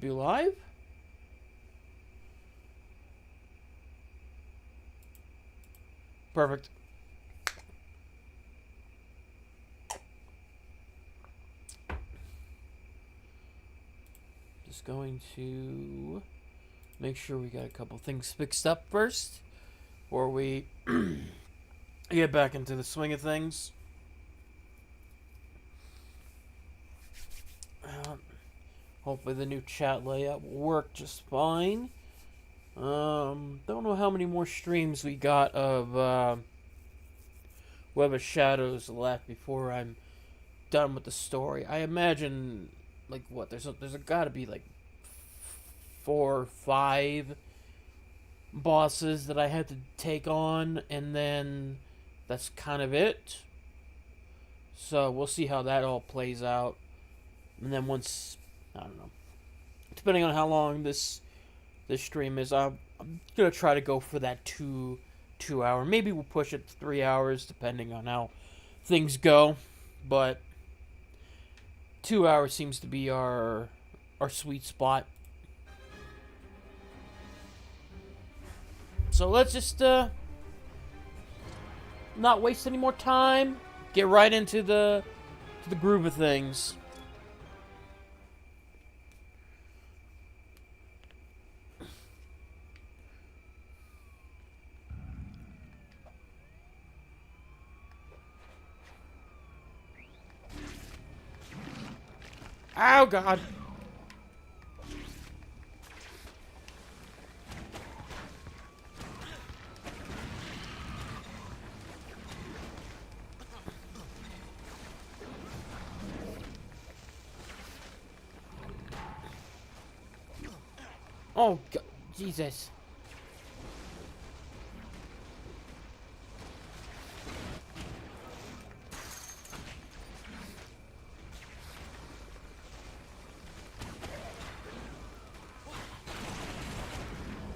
be live. Perfect. Just going to make sure we got a couple things fixed up first, before we get back into the swing of things. Hopefully the new chat layout will work just fine. Don't know how many more streams we got of Web of Shadows left before I'm done with the story. I imagine, like, what, there's gotta be like 4 or 5 bosses that I had to take on, and then that's kind of it. So we'll see how that all plays out. And then once, I don't know, depending on how long this stream is, I'm gonna try to go for that 2 hour. Maybe we'll push it to 3 hours, depending on how things go. But 2 hours seems to be our sweet spot. So let's just not waste any more time. Get right into the groove of things. Oh, God. Oh, God. Jesus.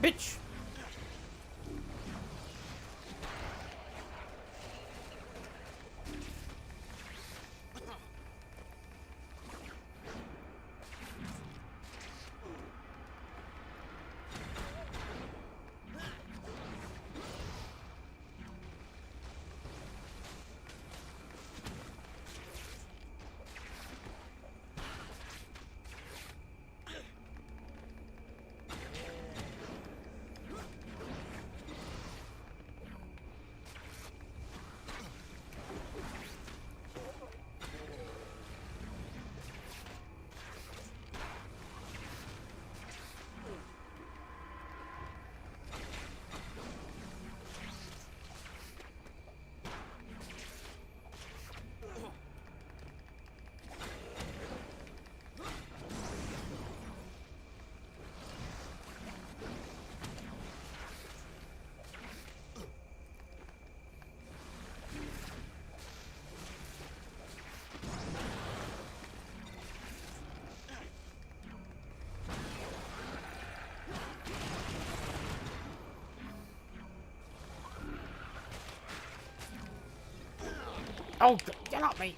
Bitch. Oh, get off me!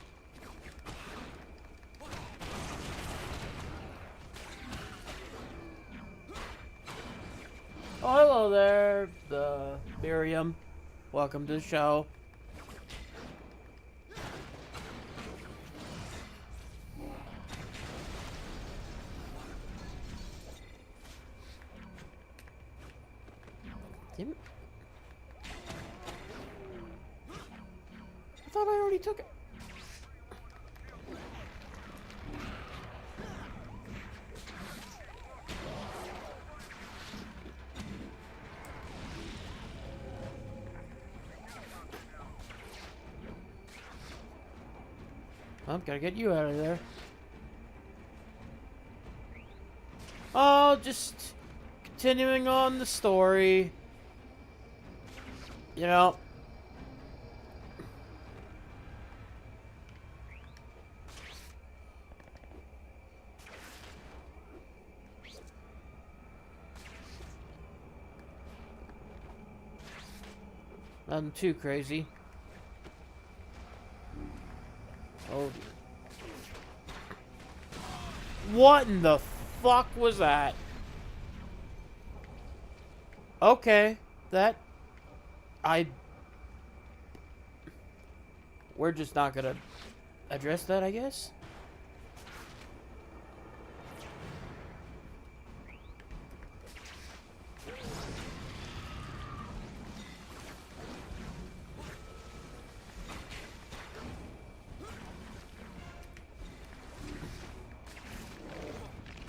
Oh, hello there, Miriam. Welcome to the show. I thought I already took it. I'm gotta get you out of there. Oh, just continuing on the story. You know. Nothing too crazy. Oh. What in the fuck was that? Okay, that... I... We're just not gonna address that, I guess?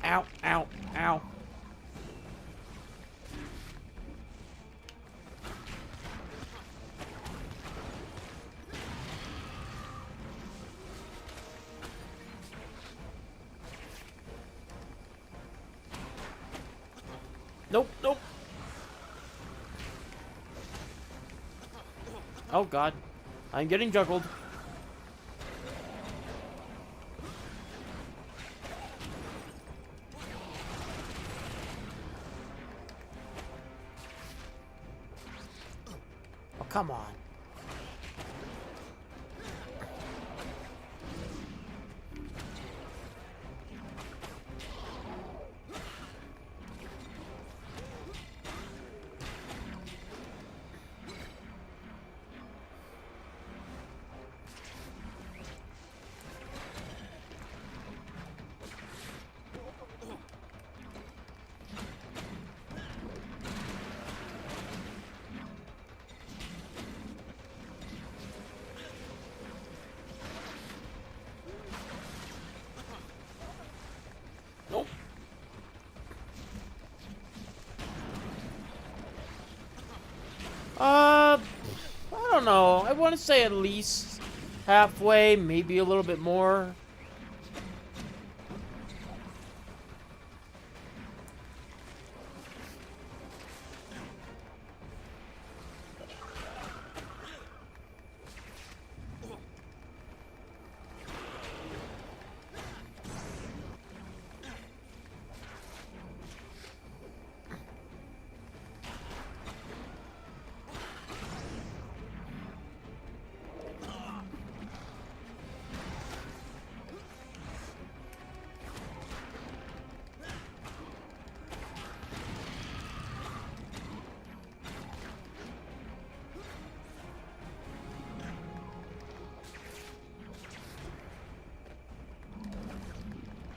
Ow, ow, ow. Nope, nope. Oh god. I'm getting juggled. Oh, come on. Nope. I don't know. I want to say at least halfway, maybe a little bit more.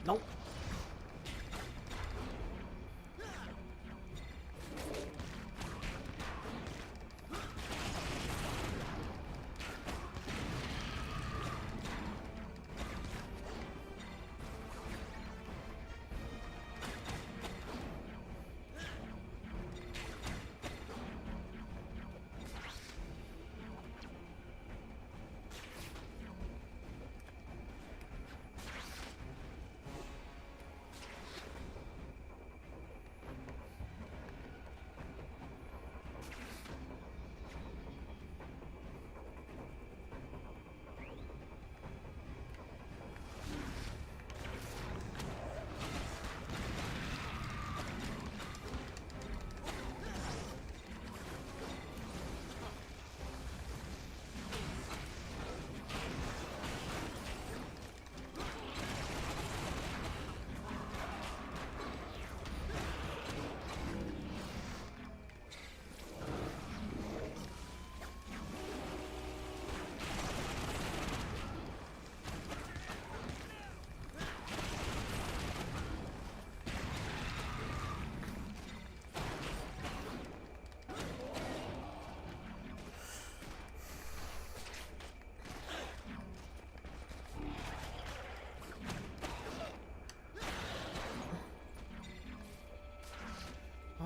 Nope.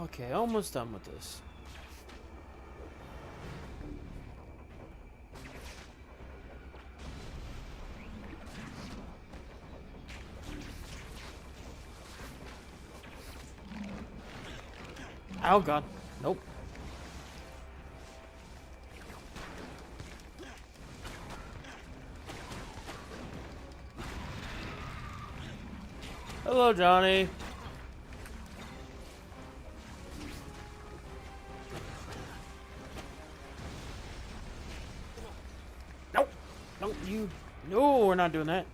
Okay, almost done with this. Oh god. Nope. Hello, Johnny. Nope. Don't you. No, we're not doing that.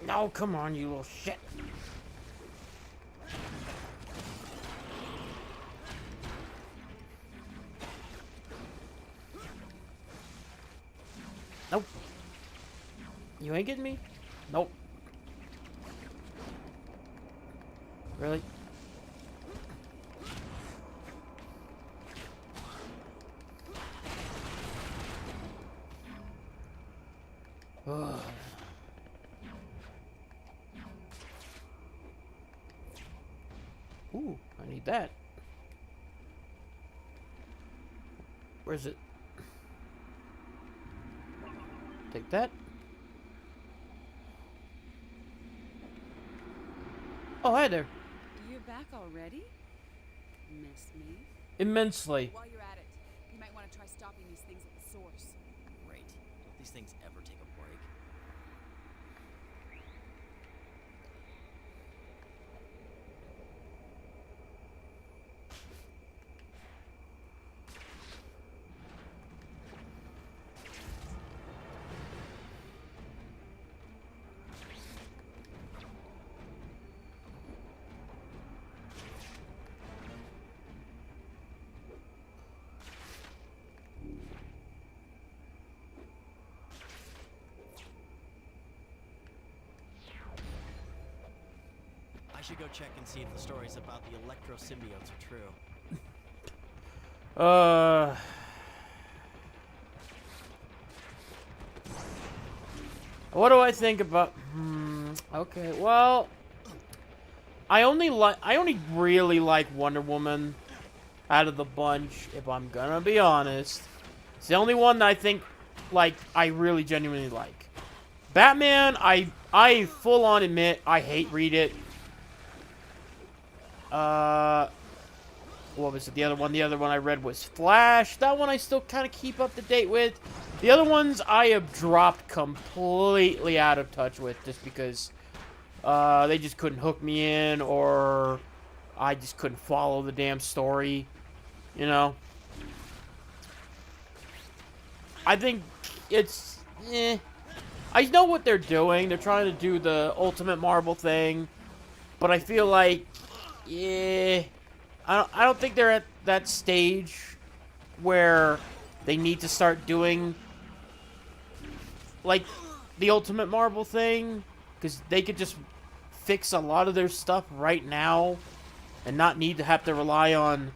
No, come on, you little shit. Nope. You ain't getting me? Nope. Really? Ugh. Ooh, I need that. Where's it? Take that. Oh, hi there. You're back already? Miss me? Immensely. While you're at it, you might want to try stopping these things at the source. Great. Don't these things ever take a break? I should go check and see if the stories about the electro symbiotes are true. What do I think about? Okay, well, I only really like Wonder Woman out of the bunch, if I'm gonna be honest. It's the only one that I think, like, I really genuinely like. Batman, I full on admit I hate read it. What was it? The other one I read was Flash. That one I still kind of keep up to date with. The other ones I have dropped completely out of touch with just because they just couldn't hook me in, or I just couldn't follow the damn story, you know? I think it's, I know what they're doing. They're trying to do the Ultimate Marvel thing, but I feel like, I don't think they're at that stage where they need to start doing, like, the Ultimate Marvel thing, because they could just fix a lot of their stuff right now and not need to have to rely on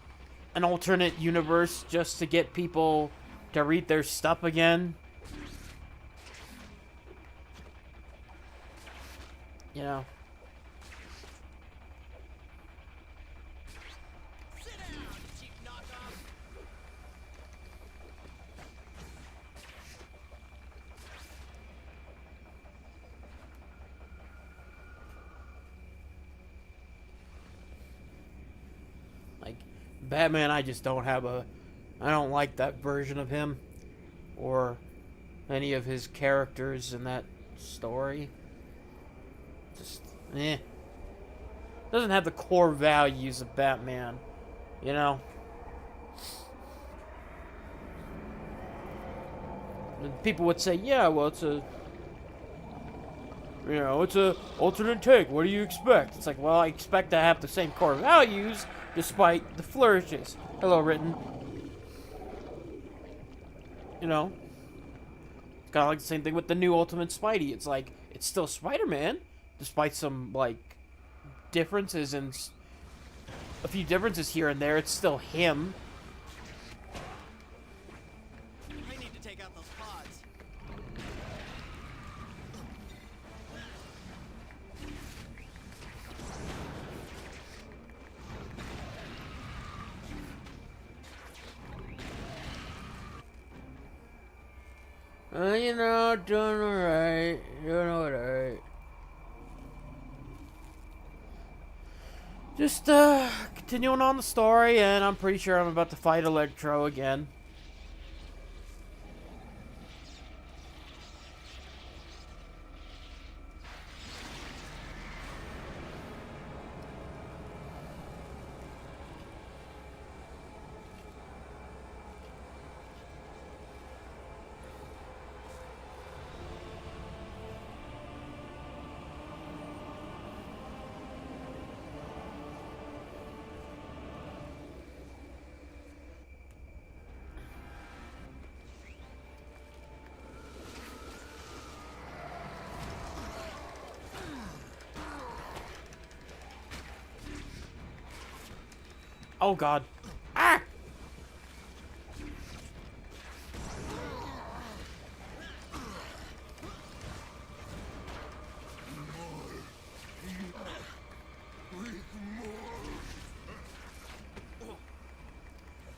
an alternate universe just to get people to read their stuff again. You know. Sit down, you cheap knockoff! Like, Batman, I just don't have a... I don't like that version of him. Or any of his characters in that story. Just, doesn't have the core values of Batman. You know? And people would say, yeah, well, it's a... You know, it's a alternate take. What do you expect? It's like, well, I expect to have the same core values despite the flourishes. Hello, Written. You know? It's kind of like the same thing with the new Ultimate Spidey. It's like, it's still Spider-Man, despite some, like, differences and a few differences here and there. It's still him. I need to take out those pods. You know, doing alright. Doing alright. Just, continuing on the story, and I'm pretty sure I'm about to fight Electro again. Oh god. Ah!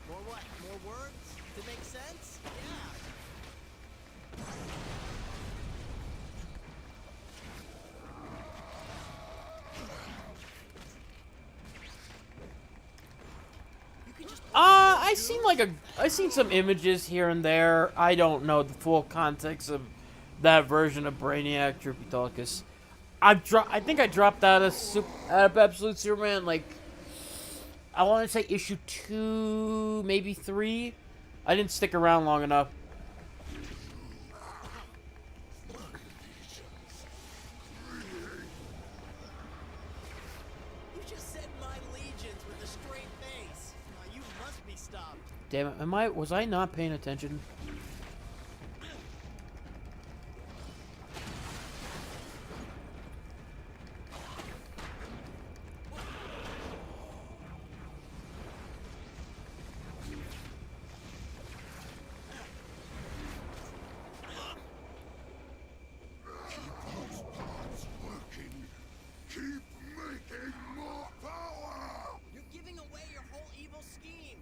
More what? More words to make sense? Yeah. You could just I seen some images here and there. I don't know the full context of that version of Brainiac Tripitalkus. I think I dropped out of Absolute Superman like I want to say issue 2, maybe 3. I didn't stick around long enough. You just said my legions with a straight face. You must be stopped. Damn it, was I not paying attention? You're giving away your whole evil scheme.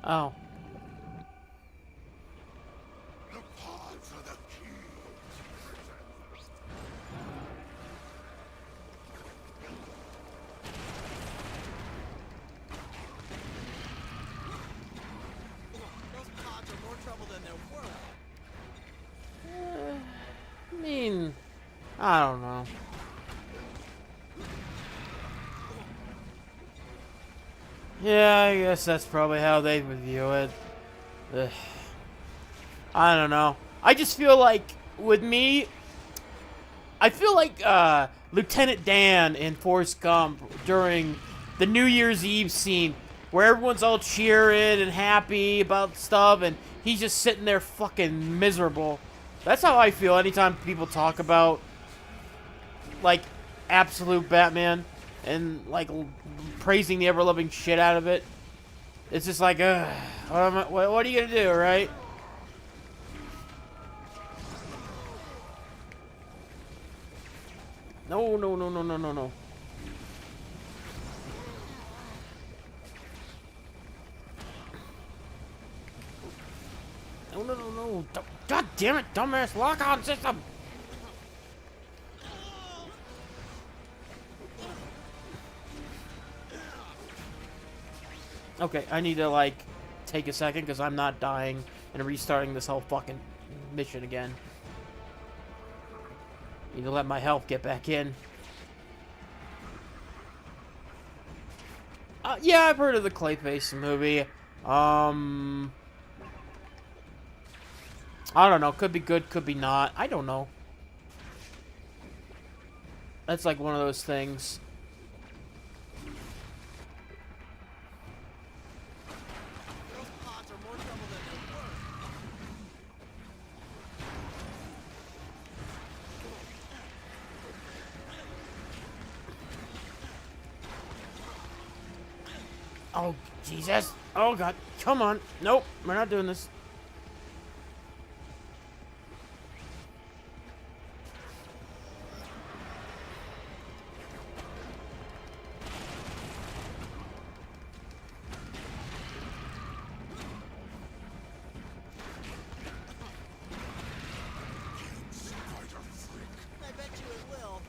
Oh. Those pods are more trouble than they're worth. I mean, I don't know. Yeah, I guess that's probably how they would view it. Ugh. I don't know. I just feel like, with me, I feel like Lieutenant Dan in Forrest Gump during the New Year's Eve scene where everyone's all cheering and happy about stuff and he's just sitting there fucking miserable. That's how I feel anytime people talk about, like, absolute Batman and, like, praising the ever-loving shit out of it. It's just like, what are you gonna do, right? No. No. God damn it, dumbass lock-on system! Okay, I need to, like, take a second because I'm not dying and restarting this whole fucking mission again. Need to let my health get back in. Yeah, I've heard of the Clayface movie. I don't know. Could be good, could be not. I don't know. That's like one of those things. Those pods are more trouble than they're worth. Oh, Jesus. Oh, God. Come on. Nope. We're not doing this. I bet you it will.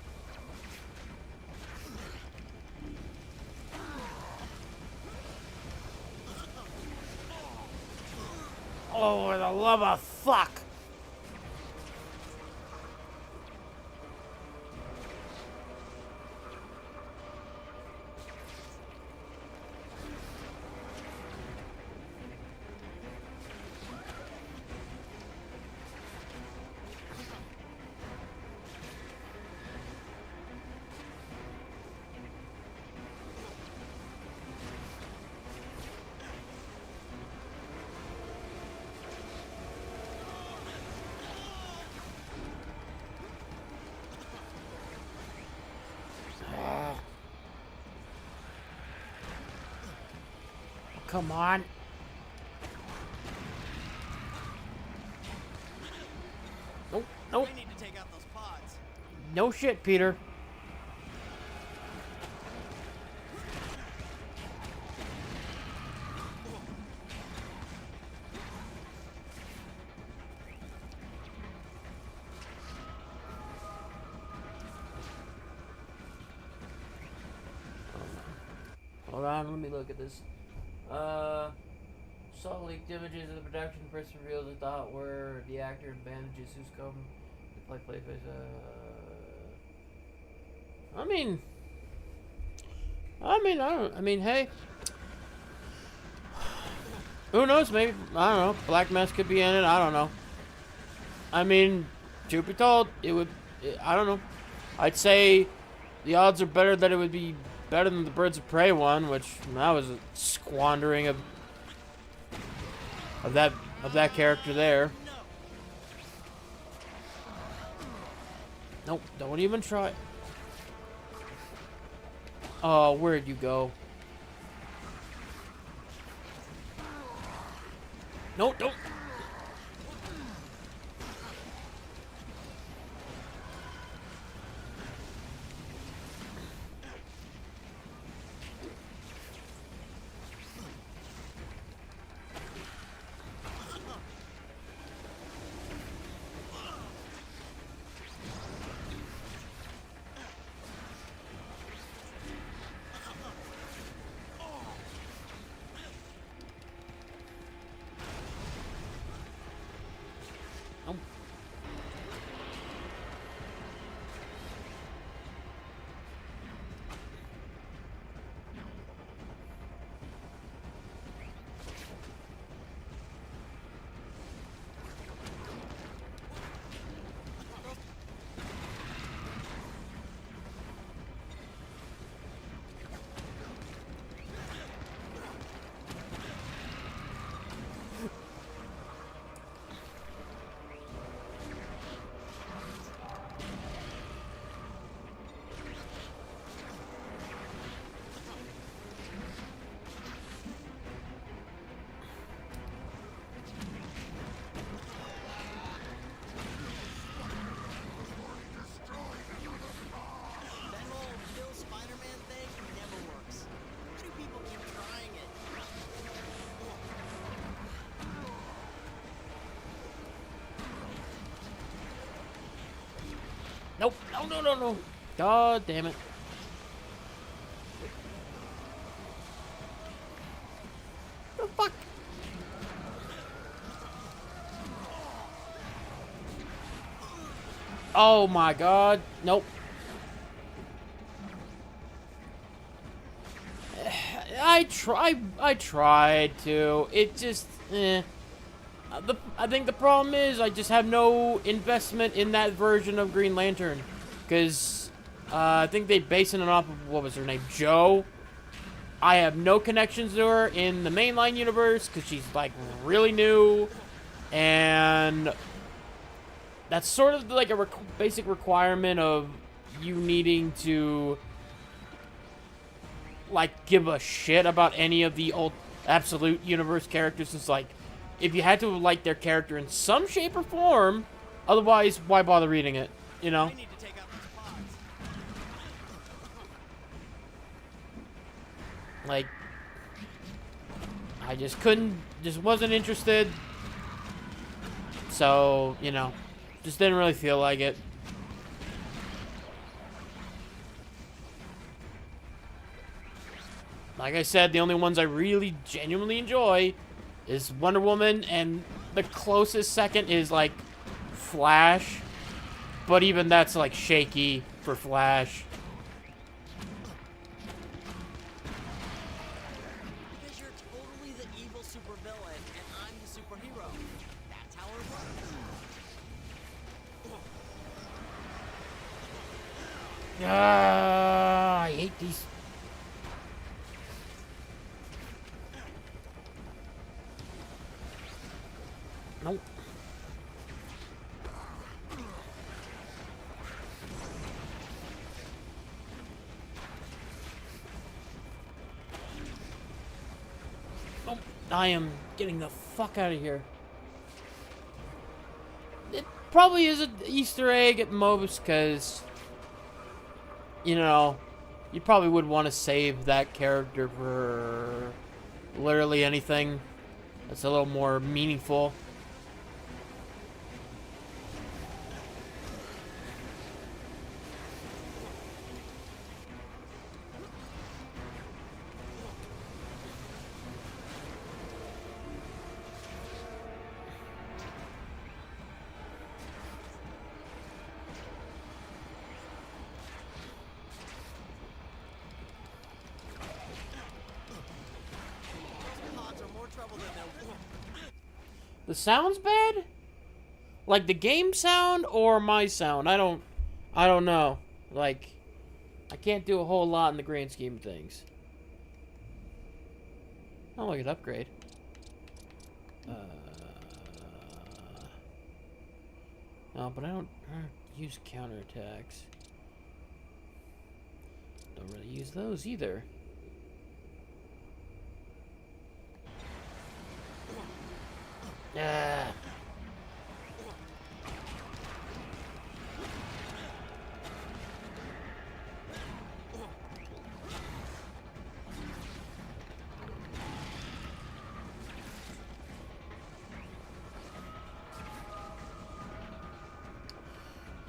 Oh, for the love of fuck. come on. Nope, nope. We need to take out those pods. No shit, Peter. Hold on, let me look at this. Saw leaked images of the production press revealed that thought were the actor and band Jesus come to play Playface. I mean, hey. Who knows? Maybe, I don't know. Black Mask could be in it. I don't know. I mean, truth be told, I don't know. I'd say the odds are better that it would be better than the Birds of Prey one, which that was a squandering of that character there. Nope, don't even try. Oh, where'd you go? Nope, nope. That whole kill Spider-Man thing never works. Why do people keep trying it? Nope. No, no, no, no. God damn it. The fuck? Oh my god. Nope. I tried to. It just, I think the problem is I just have no investment in that version of Green Lantern. Because I think they basing it off of, what was her name? Jo. I have no connections to her in the mainline universe because she's like really new. And that's sort of like a basic requirement of you needing to like give a shit about any of the old Absolute Universe characters. It's like, if you had to like their character in some shape or form, otherwise, why bother reading it? You know? We need to take out those pods. Like, I just wasn't interested. So, you know, just didn't really feel like it. Like I said, the only ones I really genuinely enjoy is Wonder Woman, and the closest second is like Flash, but even that's like shaky for Flash. Because you're totally the evil supervillain, and I'm the superhero. That's how it works. I hate these. Nope. I am getting the fuck out of here. It probably is an Easter egg at most, because, you know, you probably would want to save that character for literally anything that's a little more meaningful. Pods are more trouble than they're. The sound's bad? Like the game sound or my sound? I don't know. Like, I can't do a whole lot in the grand scheme of things. Oh, I could upgrade. No, but I don't use counterattacks. Don't really use those either. Ah.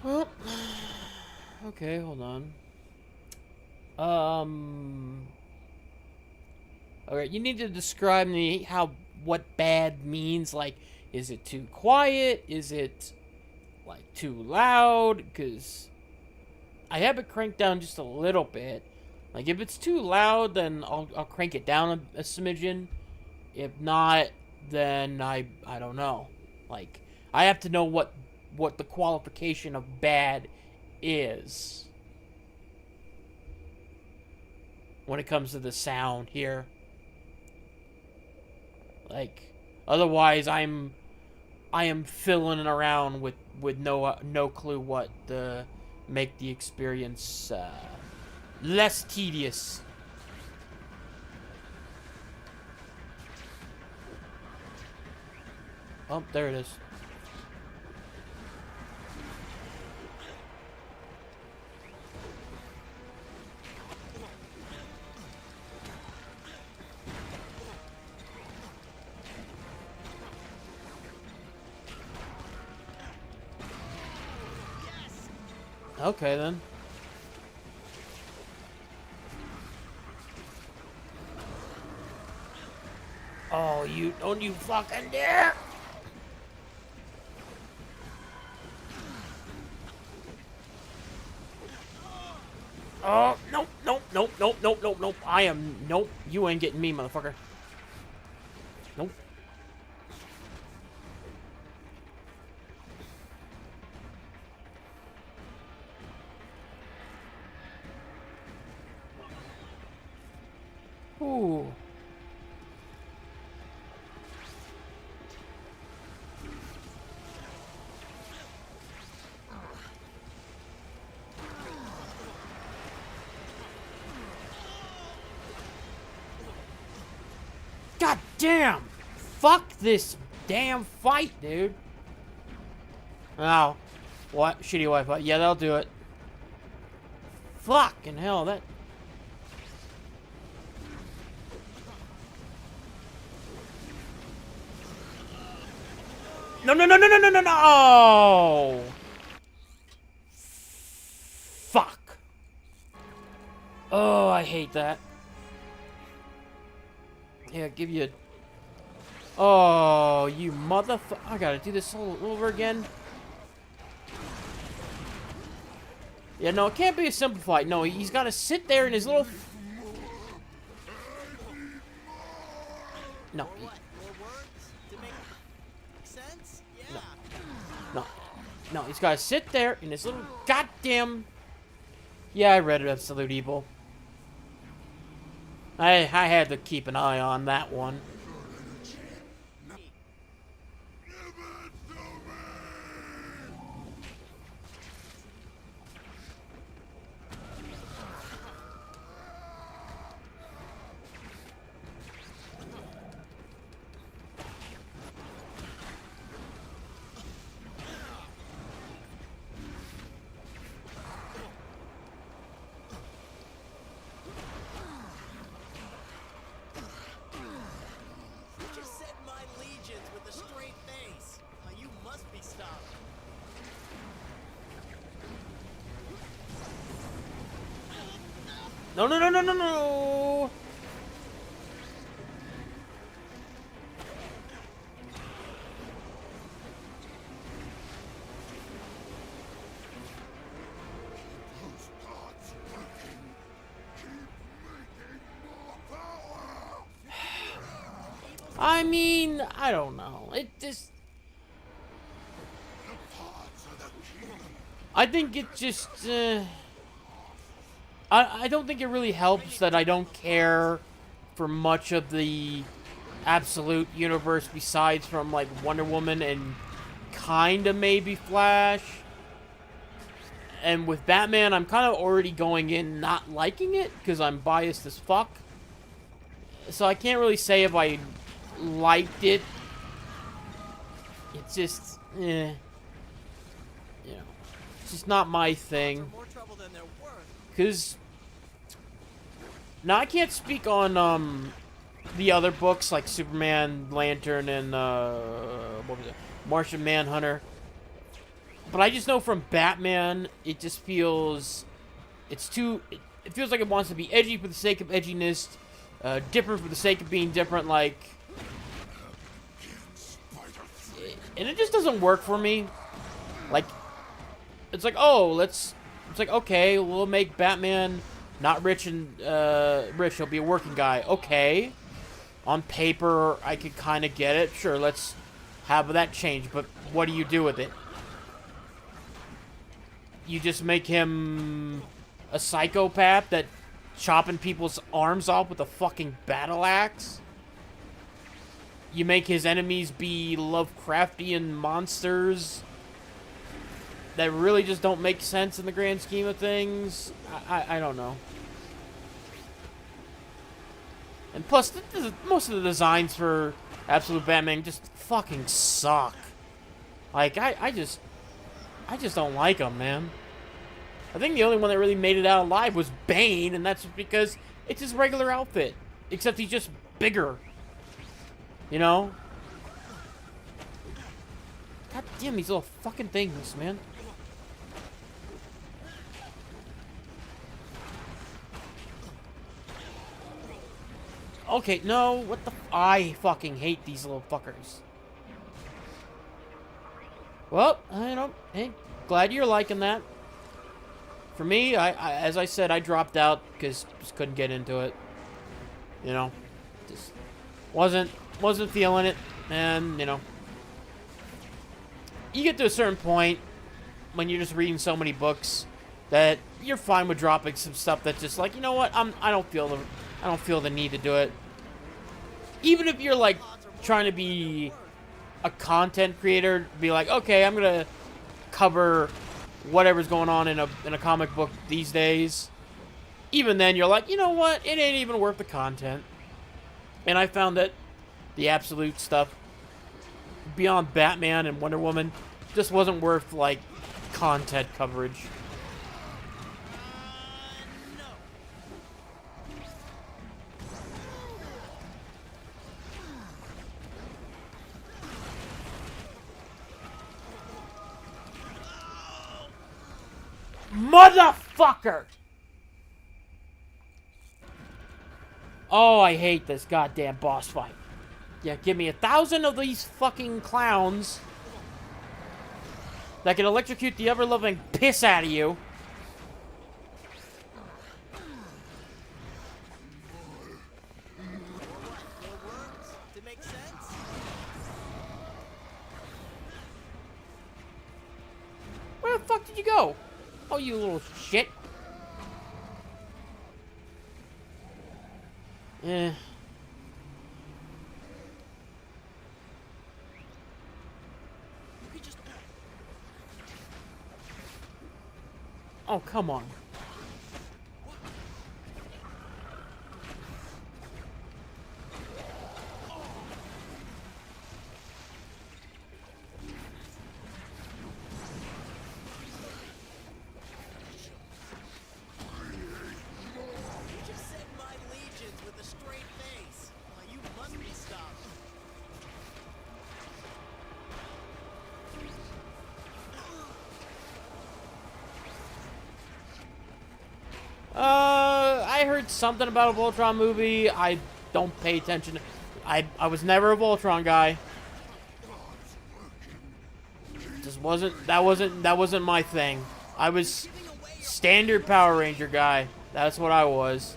Well, okay, hold on. Okay, you need to describe me what bad means. Like, is it too quiet? Is it like too loud? Because I have it cranked down just a little bit. Like, if it's too loud, then I'll crank it down a smidgen. If not, then I don't know. Like, I have to know what the qualification of bad is when it comes to the sound here. Like, otherwise I am filling around with no clue what to make the experience less tedious. Oh, there it is. Okay, then. Oh, don't you fucking dare! Oh, nope, nope, nope, nope, nope, nope, nope. Nope, you ain't getting me, motherfucker. Nope. Ooh. God damn! Fuck this damn fight, dude. Oh. What? Shitty Wi-Fi. Yeah, that'll do it. Fucking hell, that... No, no, no, no, no, no, no, no! Oh! Fuck. Oh, I hate that. Yeah, give you a... Oh, you motherfucker. I gotta do this all over again. Yeah, no, it can't be a simple fight. No, he's gotta sit there in his little... No. What? More words to make sense? Yeah. No. No, he's gotta sit there in his little goddamn... Yeah, I read it, Absolute Evil. I had to keep an eye on that one. No, no, no, no, no, no! I mean, I don't know. It just... I think it just... I don't think it really helps that I don't care for much of the Absolute universe besides from, like, Wonder Woman and kinda maybe Flash. And with Batman, I'm kind of already going in not liking it because I'm biased as fuck. So I can't really say if I liked it. It's just, you know, it's just not my thing. More trouble than they're worth. Cause now I can't speak on the other books like Superman, Lantern, and what was it, Martian Manhunter. But I just know from Batman, it just feels it's too. It feels like it wants to be edgy for the sake of edginess, different for the sake of being different. Like, and it just doesn't work for me. Like, it's like, oh, it's like, okay, we'll make Batman not rich and rich. He'll be a working guy. Okay, on paper, I could kind of get it. Sure, let's have that change. But what do you do with it? You just make him a psychopath that chopping people's arms off with a fucking battle axe? You make his enemies be Lovecraftian monsters that really just don't make sense in the grand scheme of things? I don't know. And plus, most of the designs for Absolute Batman just fucking suck. Like, I just don't like them, man. I think the only one that really made it out alive was Bane, and that's because it's his regular outfit. Except he's just bigger. You know? God damn these little fucking things, man. Okay, no, what the I fucking hate these little fuckers. Well, I don't... Hey, glad you're liking that. For me, as I said, I dropped out because just couldn't get into it. You know, just wasn't feeling it, and you know, you get to a certain point when you're just reading so many books that you're fine with dropping some stuff that's just like, you know what, I don't feel the need to do it. Even if you're like trying to be a content creator, be like, okay, I'm gonna cover whatever's going on in a comic book these days. Even then, you're like, you know what? It ain't even worth the content. And I found that the Absolute stuff, beyond Batman and Wonder Woman, just wasn't worth, like, content coverage. Motherfucker! Oh, I hate this goddamn boss fight. Yeah, give me 1,000 of these fucking clowns that can electrocute the ever-loving piss out of you. To make sense? Where the fuck did you go? Oh, you little shit. Eh. Oh, come on. I heard something about a Voltron movie. I don't pay attention. I was never a Voltron guy. That wasn't my thing. I was standard Power Ranger guy. That's what I was.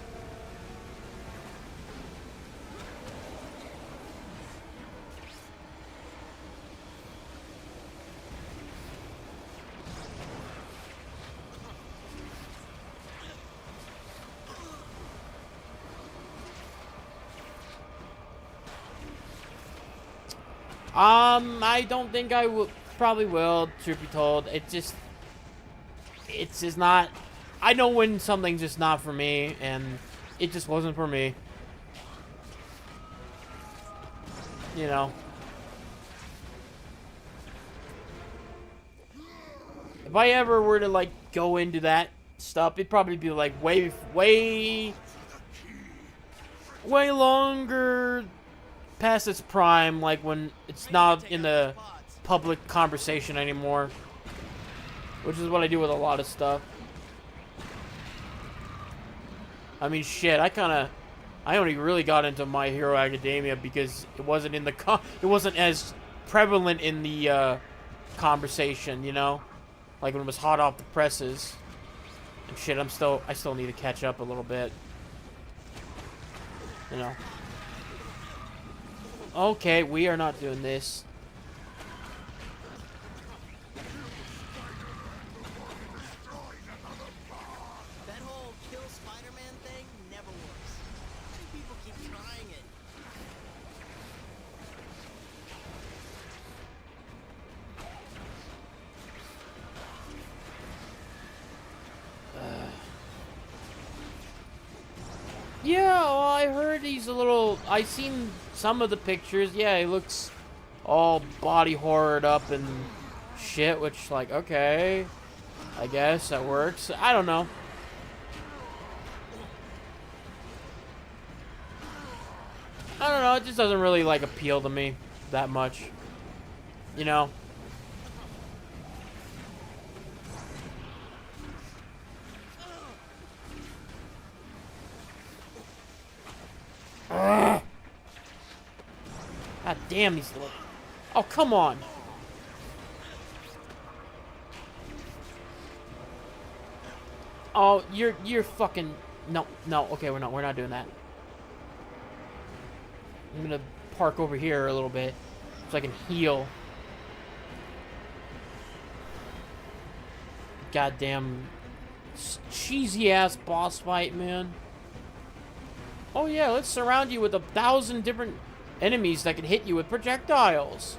I don't think I will. Probably will. Truth be told, it's just not. I know when something's just not for me, and it just wasn't for me. You know. If I ever were to like go into that stuff, it'd probably be like way longer past its prime, like when it's not in the public conversation anymore, which is what I do with a lot of stuff. I mean, shit, I only really got into My Hero Academia because it wasn't in the it wasn't as prevalent in the conversation, you know, like when it was hot off the presses. And shit, I still need to catch up a little bit, you know. Okay, we are not doing this. That whole kill Spider-Man thing never works. Why do people keep trying it? Yeah, well, I heard he's a little. I seen some of the pictures. Yeah, he looks all body horrored up and shit, which, like, okay, I guess that works. I don't know. I don't know. It just doesn't really like appeal to me that much, you know. Ugh. God damn these little... Oh, come on. Oh, you're fucking... No, okay, we're not doing that. I'm gonna park over here a little bit so I can heal. Goddamn cheesy ass boss fight, man. Oh yeah, let's surround you with 1,000 different enemies that can hit you with projectiles.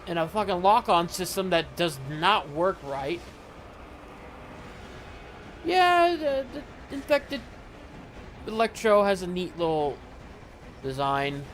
And a fucking lock-on system that does not work right. Yeah, the infected Electro has a neat little design.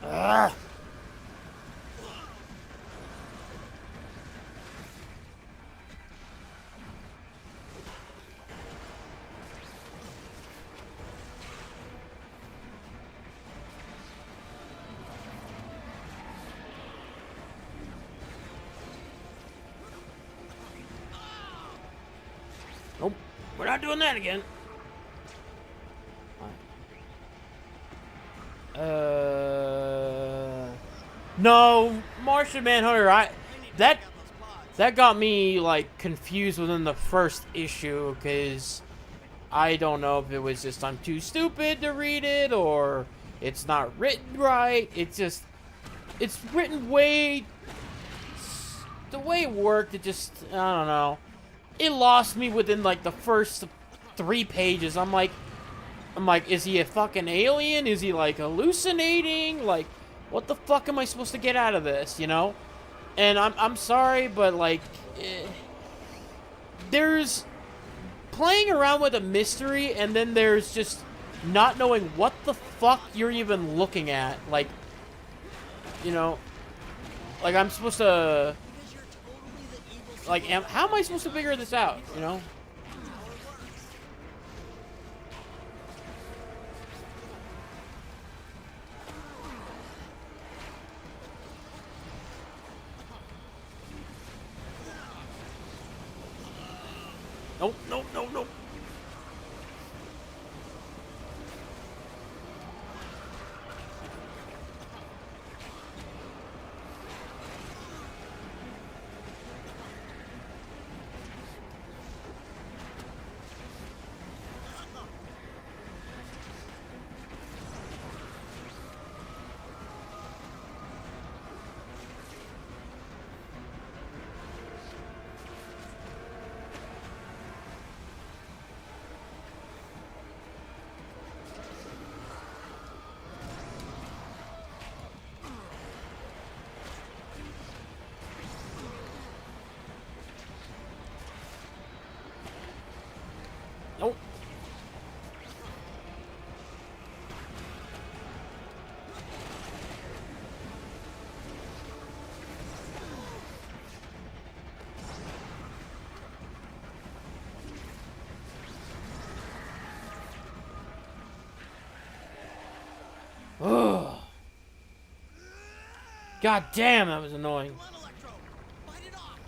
Ugh. Nope, we're not doing that again. No, Martian Manhunter, that got me like confused within the first issue, because I don't know if it was just I'm too stupid to read it, or it's not written right. It's written way, the way it worked, it just, I don't know. It lost me within like the first 3 pages. I'm like, is he a fucking alien? Is he like hallucinating? Like, what the fuck am I supposed to get out of this, you know? And I'm sorry, but like, there's playing around with a mystery, and then there's just not knowing what the fuck you're even looking at. Like, you know, like I'm supposed to, Because you're totally the evil like, how am I supposed to figure this out, you know? Nope, nope, nope, nope. Nope. Ugh. God damn, that was annoying. Come on, Electro! Fight it off!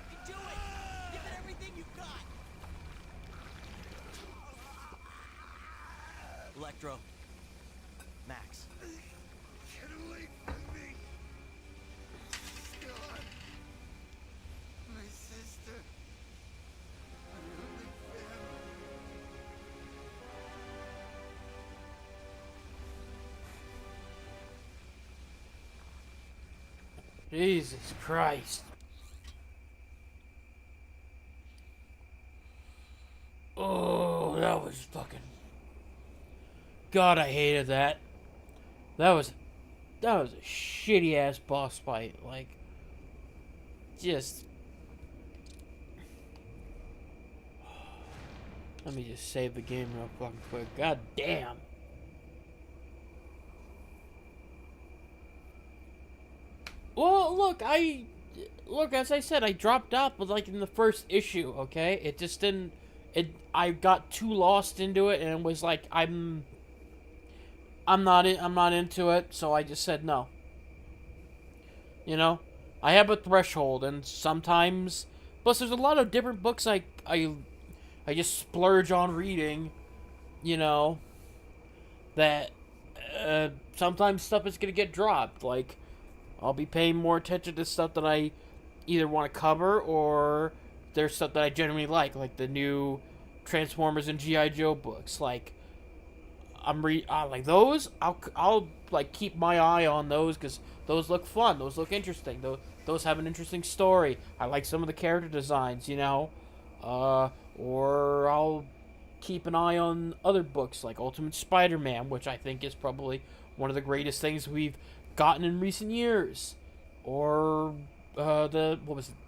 You can do it! Give it everything you've got! Electro. Max. Get away from me! God. My sister. My only family. Jesus Christ. Oh, that was fucking... God, I hated that. That was a shitty ass boss fight. Like, just... Let me just save the game real fucking quick. God damn. Well, look, as I said, I dropped out, but like in the first issue, okay? It just didn't, I got too lost into it, and it was like, I'm not into it, so I just said no. You know? I have a threshold, and sometimes, plus there's a lot of different books I just splurge on reading, you know, that, sometimes stuff is gonna get dropped, like, I'll be paying more attention to stuff that I either want to cover, or there's stuff that I genuinely like the new Transformers and G.I. Joe books. Like, like those. I'll like keep my eye on those, because those look fun. Those look interesting. Those have an interesting story. I like some of the character designs, you know. Or I'll keep an eye on other books like Ultimate Spider-Man, which I think is probably one of the greatest things we've gotten in recent years, or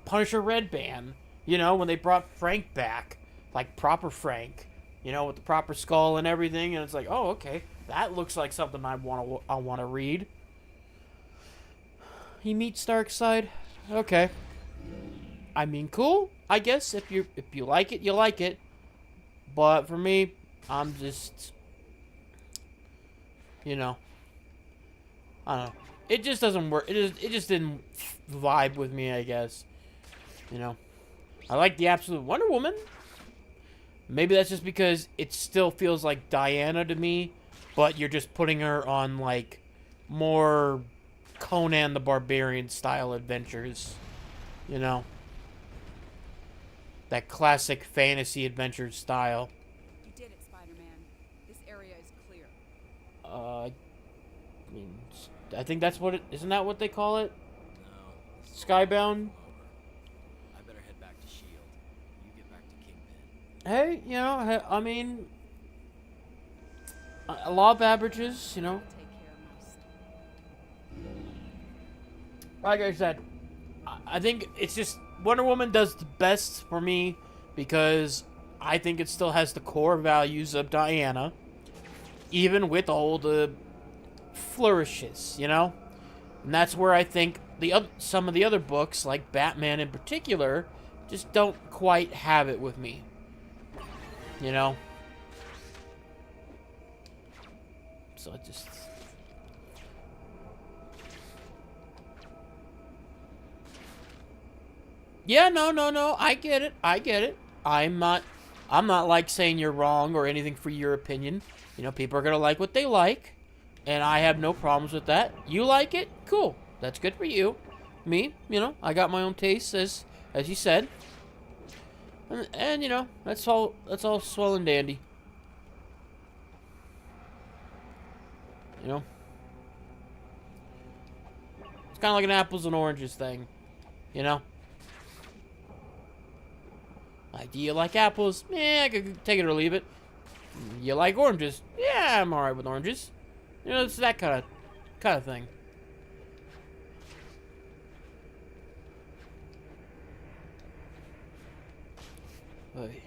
Punisher Red Band, you know, when they brought Frank back, like proper Frank, you know, with the proper skull and everything, and it's like, oh, okay, that looks like something I want to read. He meets Darkseid, okay. I mean, cool, I guess. If you like it, you like it. But for me, I'm just, you know, I don't know. It just doesn't work. It just didn't vibe with me, I guess. You know, I like the Absolute Wonder Woman. Maybe that's just because it still feels like Diana to me, but you're just putting her on like more Conan the Barbarian style adventures. You know? That classic fantasy adventure style. You did it, Spider-Man. This area is clear. I mean, I think that's what it... Isn't that what they call it? No. this is Skybound? over. I better head back to S.H.I.E.L.D. You get back to Kingpin. Hey, you know, I mean... A law of averages, you know? Take care most. Like I said, I think it's just... Wonder Woman does the best for me because I think it still has the core values of Diana, even with all the flourishes, you know? And that's where I think some of the other books, like Batman in particular, just don't quite have it with me. You know? So it just... Yeah, no. I get it. I'm not like saying you're wrong or anything for your opinion. You know, people are gonna like what they like, and I have no problems with that. You like it? Cool. That's good for you. Me, you know, I got my own tastes, as you said. And you know, that's all swell and dandy. You know? It's kind of like an apples and oranges thing. You know? Like, do you like apples? Yeah, I could take it or leave it. You like oranges? Yeah, I'm alright with oranges. You know, it's that kind of thing. Oy.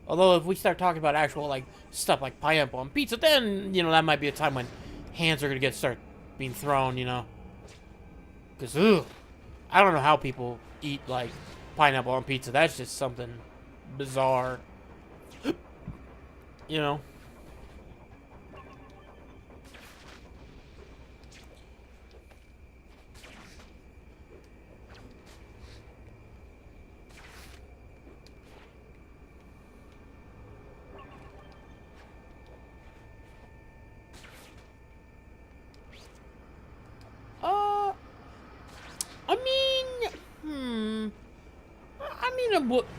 Although, if we start talking about actual, like, stuff like pineapple on pizza, then, you know, that might be a time when hands are gonna start being thrown, you know. Because, ugh, I don't know how people eat, like, pineapple on pizza. That's just something bizarre. You know.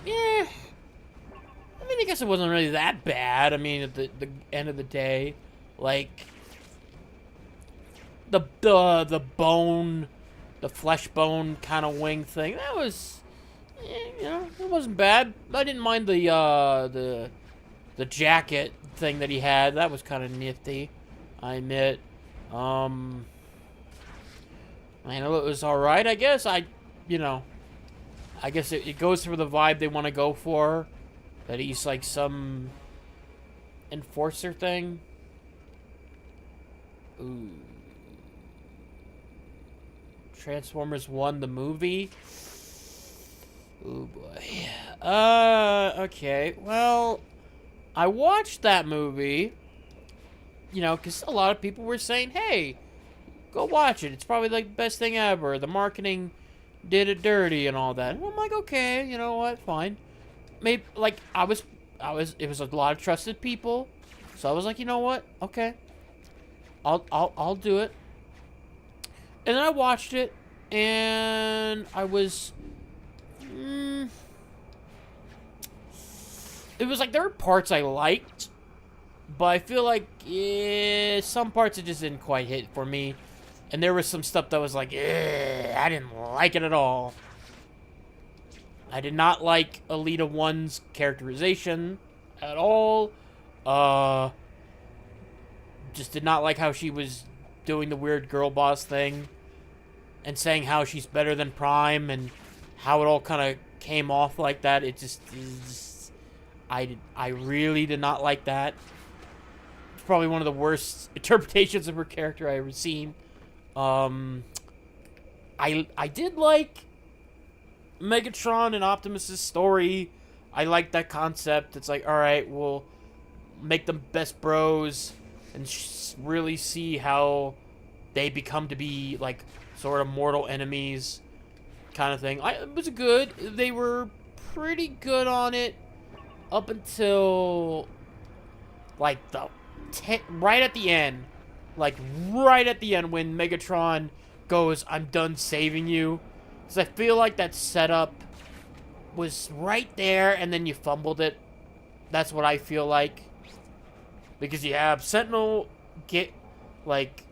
Yeah. I mean, I guess it wasn't really that bad. I mean, at the end of the day, like the bone, the flesh bone kind of wing thing. That was, you know, it wasn't bad. I didn't mind the jacket thing that he had. That was kind of nifty, I admit. I know it was all right. I guess you know. I guess it goes for the vibe they want to go for. That he's like some enforcer thing. Ooh. Transformers 1, the movie. Oh boy. Okay. Well, I watched that movie. You know, because a lot of people were saying, hey, go watch it. It's probably like the best thing ever. The marketing did it dirty and all that. And I'm like, okay, you know what, fine. Maybe, like, it was a lot of trusted people, so I was like, you know what, okay, I'll do it. And then I watched it, and I was, it was like, there were parts I liked, but I feel like, some parts it just didn't quite hit for me. And there was some stuff that was like, I didn't like it at all. I did not like Alita 1's characterization at all. Just did not like how she was doing the weird girl boss thing. And saying how she's better than Prime and how it all kind of came off like that. It just I really did not like that. It's probably one of the worst interpretations of her character I ever seen. I did like Megatron and Optimus's story. I like that concept. It's like, all right, we'll make them best bros and really see how they become to be like sort of mortal enemies, kind of thing. It was good. They were pretty good on it up until like right at the end. like right at the end when Megatron goes, "I'm done saving you," because I feel like that setup was right there, and then you fumbled it. That's what I feel like, because you have Sentinel get like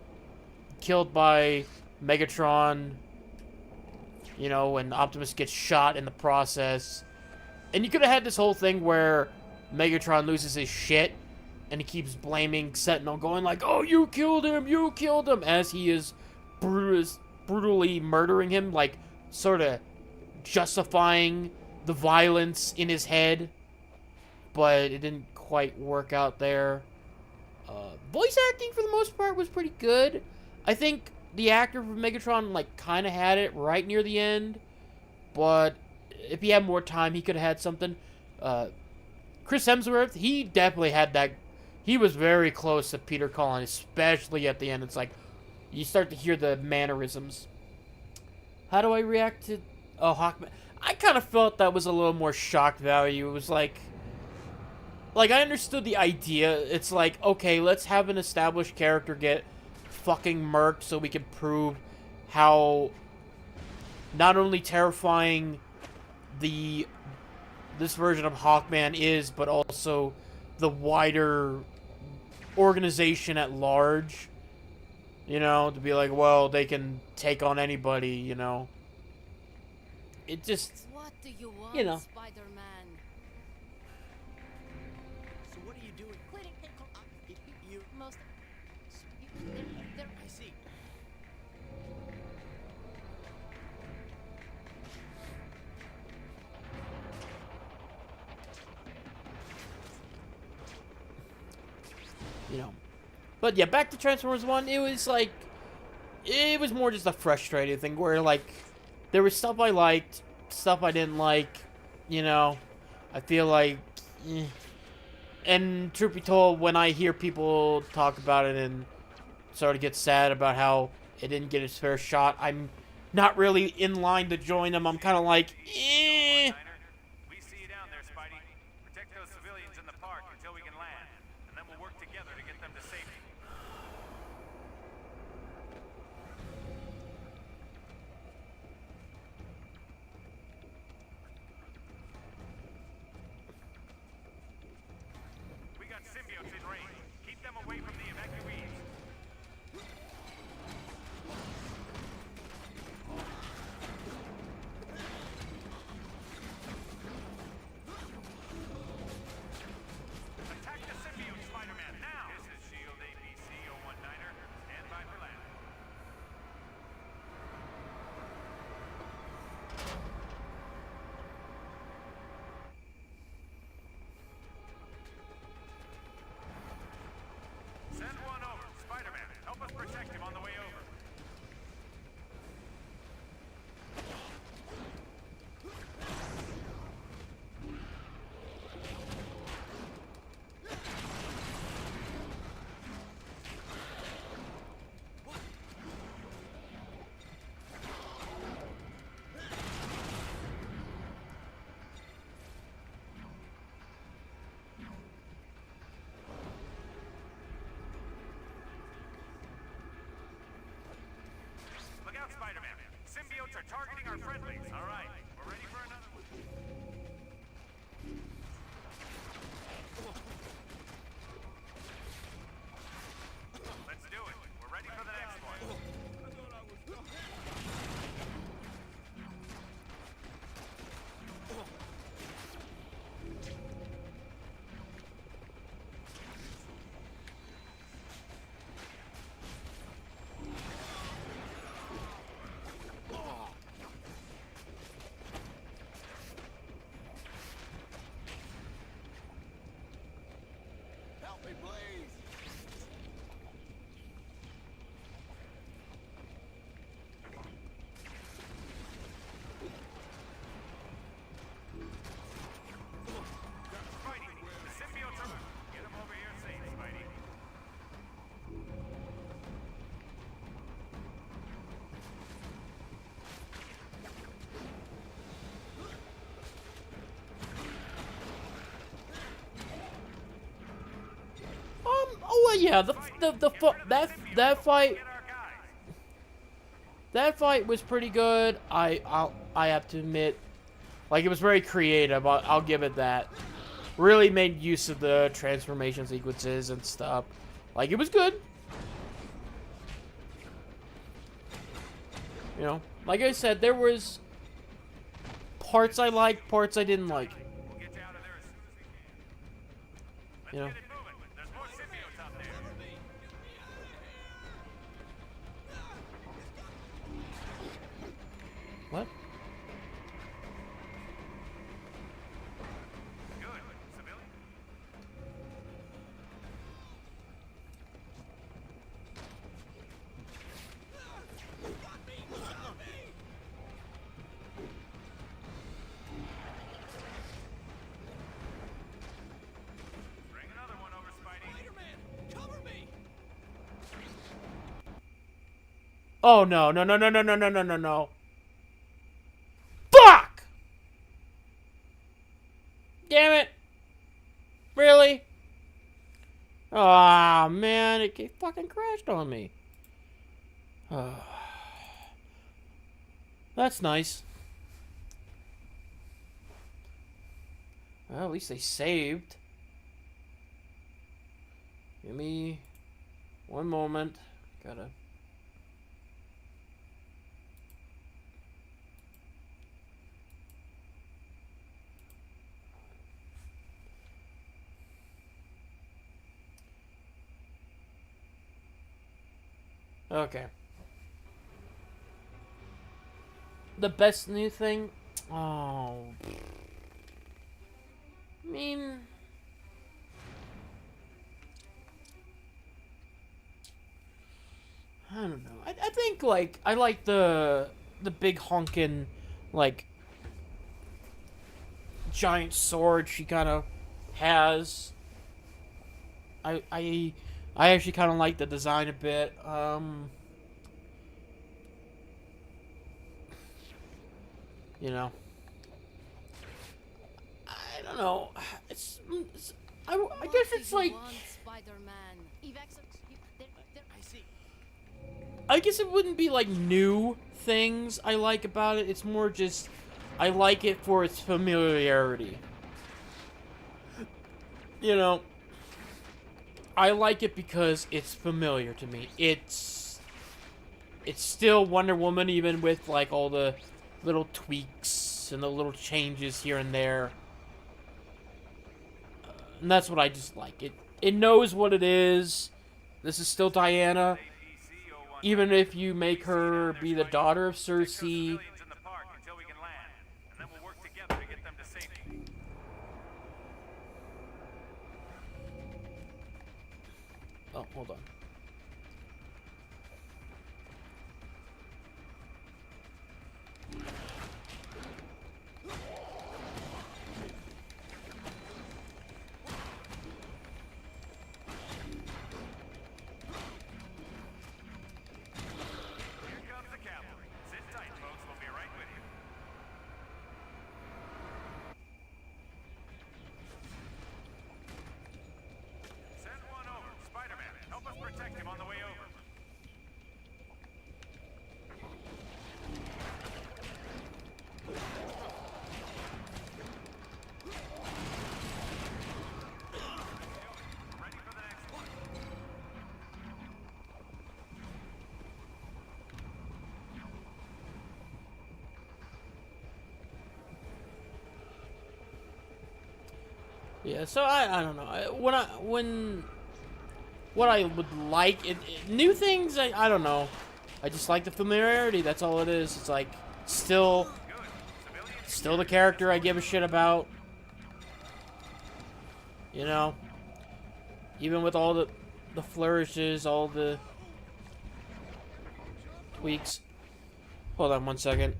killed by Megatron, you know, and Optimus gets shot in the process. And you could have had this whole thing where Megatron loses his shit, and he keeps blaming Sentinel, going like, "Oh, you killed him," as he is brutally murdering him, like, sort of justifying the violence in his head. But it didn't quite work out there. Voice acting, for the most part, was pretty good. I think the actor for Megatron, like, kind of had it right near the end. But if he had more time, he could have had something. Chris Hemsworth, he definitely had that. He was very close to Peter Cullen, especially at the end. It's like, you start to hear the mannerisms. How do I react to Hawkman? I kind of felt that was a little more shock value. It was like I understood the idea. It's like, okay, let's have an established character get fucking murked so we can prove how not only terrifying this version of Hawkman is, but also the wider organization at large. You know, to be like, well, they can take on anybody, you know. It just, What do you want, you know. Spider-Man? So what are you doing? Cleaning You. most. They're I see. you know. But yeah, back to Transformers 1, it was like, it was more just a frustrating thing where, like, there was stuff I liked, stuff I didn't like, you know. I feel like, and truth be told, when I hear people talk about it and sort of get sad about how it didn't get its fair shot, I'm not really in line to join them. I'm kind of like, eh. We see you down there, Spidey. Protect those civilians in the park until we can land, and then we'll work together to get them to safety. We got symbiotes in range. Keep them away from the evacuees. Attack the symbiote, Spider-Man, now! This is SHIELD APC 019er. Stand by for landing. Send one over. Spider-Man, help us protect him on the way over. Look out, Spider-Man. Symbiotes are targeting our friendlies. All right, we're ready for another one. Let's do it. We're ready for the next one. yeah, that fight. Get our guys. That fight was pretty good. I have to admit, like, it was very creative. I'll give it that. Really made use of the transformation sequences and stuff. Like, it was good. You know, like I said, there was parts I liked, parts I didn't like. We'll get you out of there as soon as we can. Let's You know. get it moving. There's more symbiotes out there. What? Good. Civilian? Bring another one over, Spidey. Spider-Man, cover me! Oh no, no, no, no, no, no, no, no, no, no. Fuck! Damn it. Really? Ah, man, it fucking crashed on me. That's nice. Well, at least they saved. Give me one moment. Gotta. Okay. The best new thing? Oh. I mean. I don't know. I think, like, I like the big honkin', like, giant sword she kind of has. I actually kind of like the design a bit. You know, I don't know. I guess it's like, Spider-Man. I see. I guess it wouldn't be like new things I like about it. It's more just I like it for its familiarity. You know, I like it because it's familiar to me. It's still Wonder Woman, even with like all the little tweaks and the little changes here and there. And that's what I just like. It knows what it is. This is still Diana. Even if you make her be the daughter of Cersei. Civilians in the park until we can land, and then we'll work together to get them to safety. Oh, hold on. Here comes the cavalry. Sit tight, folks. We'll be right with you. Send one over. Spider-Man, help us protect him on the way over. Ready for the next one. Yeah, so I don't know. What I would like new things. I don't know. I just like the familiarity. That's all it is. It's like still the character I give a shit about. You know, even with all the flourishes, all the tweaks. Hold on one second.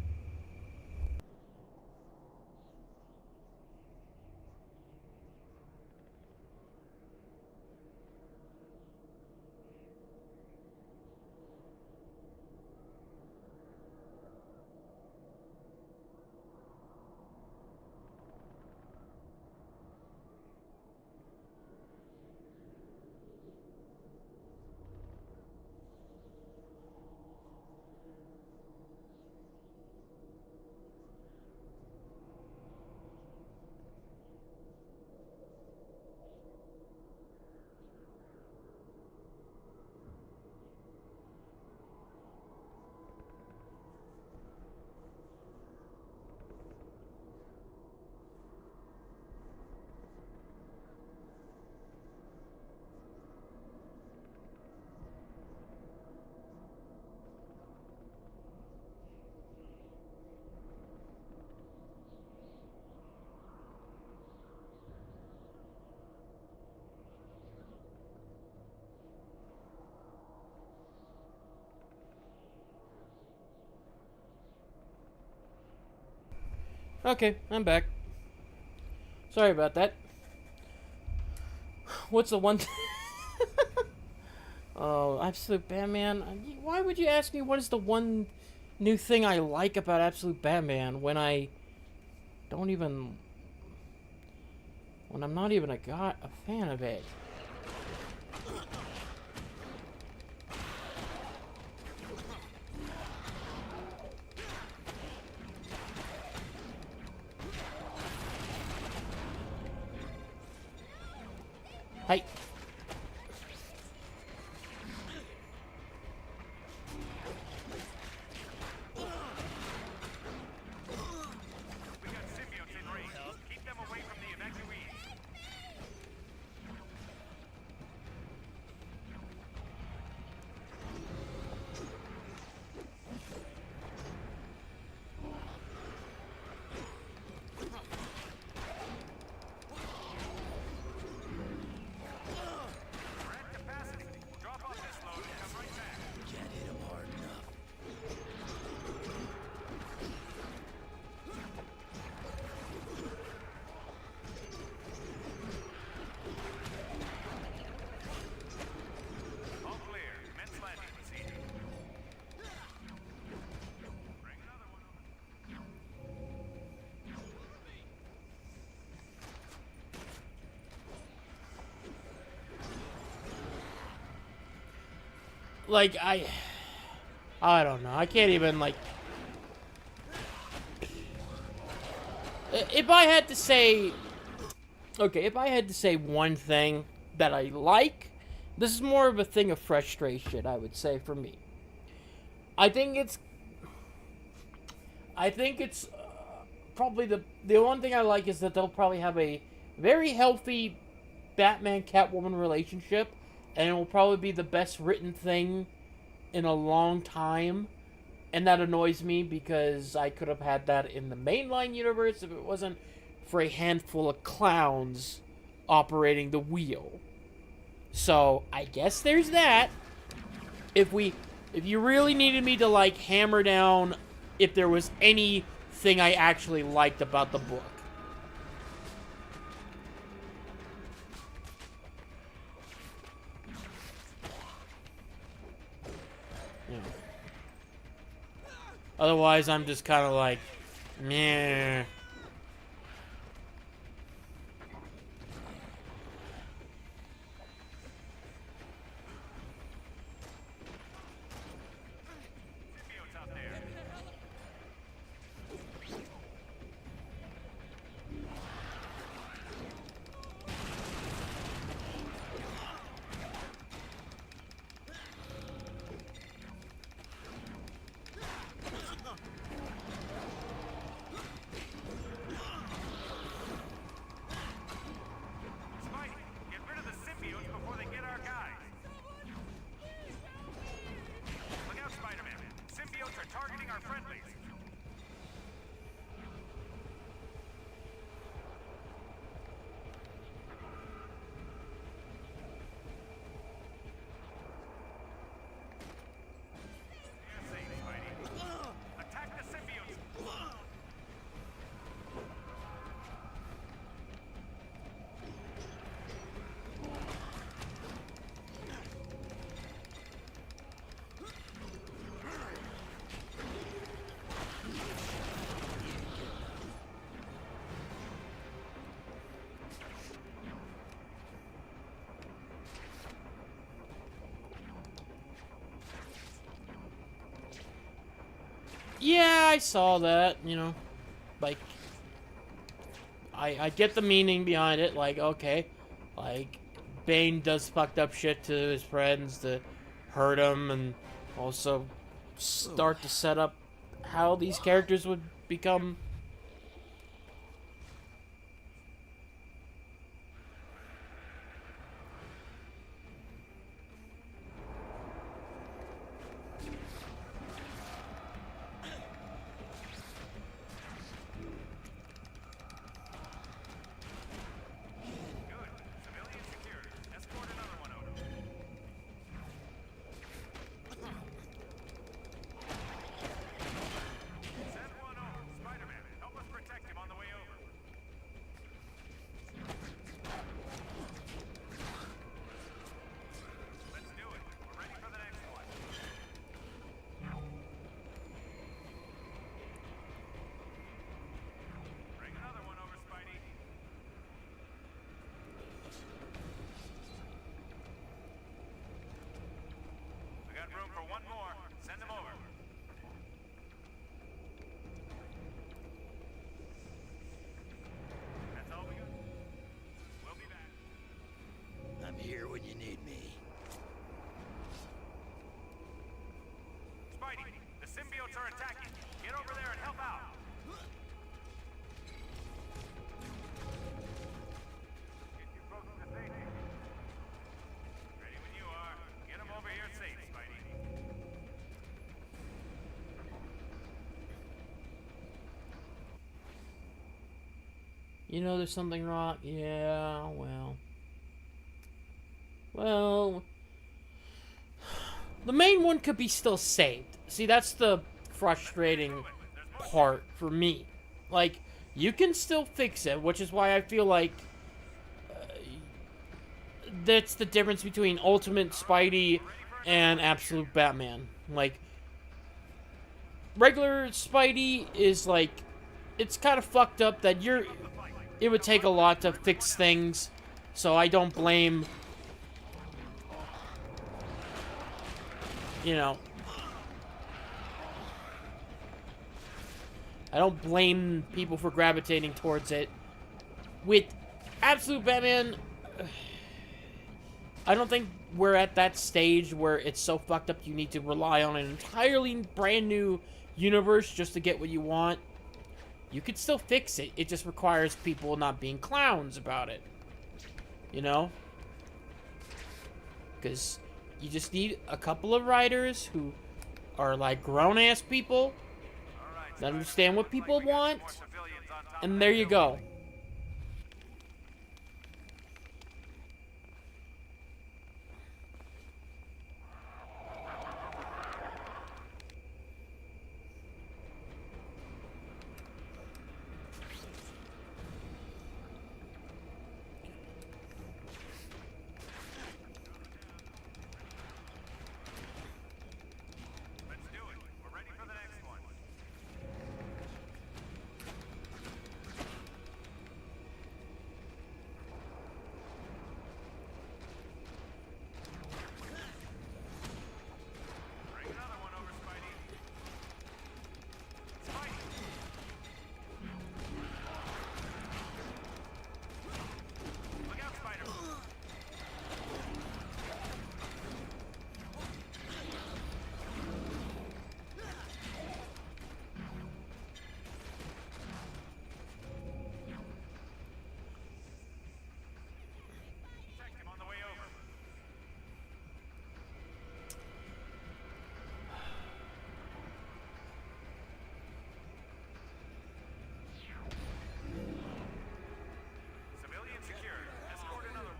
Okay, I'm back. Sorry about that. What's the one? Oh, Absolute Batman. Why would you ask me what is the one new thing I like about Absolute Batman when I don't even when I'm not even a fan of it? Hey. We got symbiotes in range. Keep them away from the evacuees. We're at capacity. Drop off this load and come right back. Can't hit him hard enough. All clear. Commence landing procedure. Bring another one over. Like I don't know. I can't even like if I had to say okay, if I had to say one thing that I like, this is more of a thing of frustration, I would say for me. I think it's probably the one thing I like is that they'll probably have a very healthy Batman Catwoman relationship, and it will probably be the best written thing in a long time. And that annoys me because I could have had that in the mainline universe if it wasn't for a handful of clowns operating the wheel. So I guess there's that. If you really needed me to like hammer down if there was anything I actually liked about the book. Yeah. Otherwise, I'm just kind of like, meh. Symbiotes out there. Spidey, get rid of the symbiotes before they get our guys. Look out, Spider-Man. Symbiotes are targeting our friendlies. You're safe, Spidey. Attack the symbiotes. Yeah, I saw that, you know. Like, I get the meaning behind it. Like, okay, like, Bane does fucked up shit to his friends to hurt him and also start to set up how these characters would become. Good. Civilian secured. Escort another one over. Send one over. Spider-Man, got room for one more. Send him over. That's all we got. We'll be back. I'm here when you need me. Spidey, the symbiotes are attacking. Get over there and help out. Get you folks to safety. Ready when you are. Get them over here safe, Spidey. You know there's something wrong. Yeah, well, the main one could be still saved. See, that's the frustrating part for me. Like, you can still fix it, which is why I feel like that's the difference between Ultimate Spidey and Absolute Batman. Like, regular Spidey is like, it's kind of fucked up that it would take a lot to fix things, so I don't blame, you know, I don't blame people for gravitating towards it. With Absolute Batman, I don't think we're at that stage where it's so fucked up you need to rely on an entirely brand new universe just to get what you want. You could still fix it. It just requires people not being clowns about it. You know? Because you just need a couple of writers who are like grown-ass people that understand what people want, and there you go. Let's do it. We're ready for the next one. Bring another one over, Spidey. Spidey! Look out, Spider! Check him on the way over. Civilian secured. Escort another one.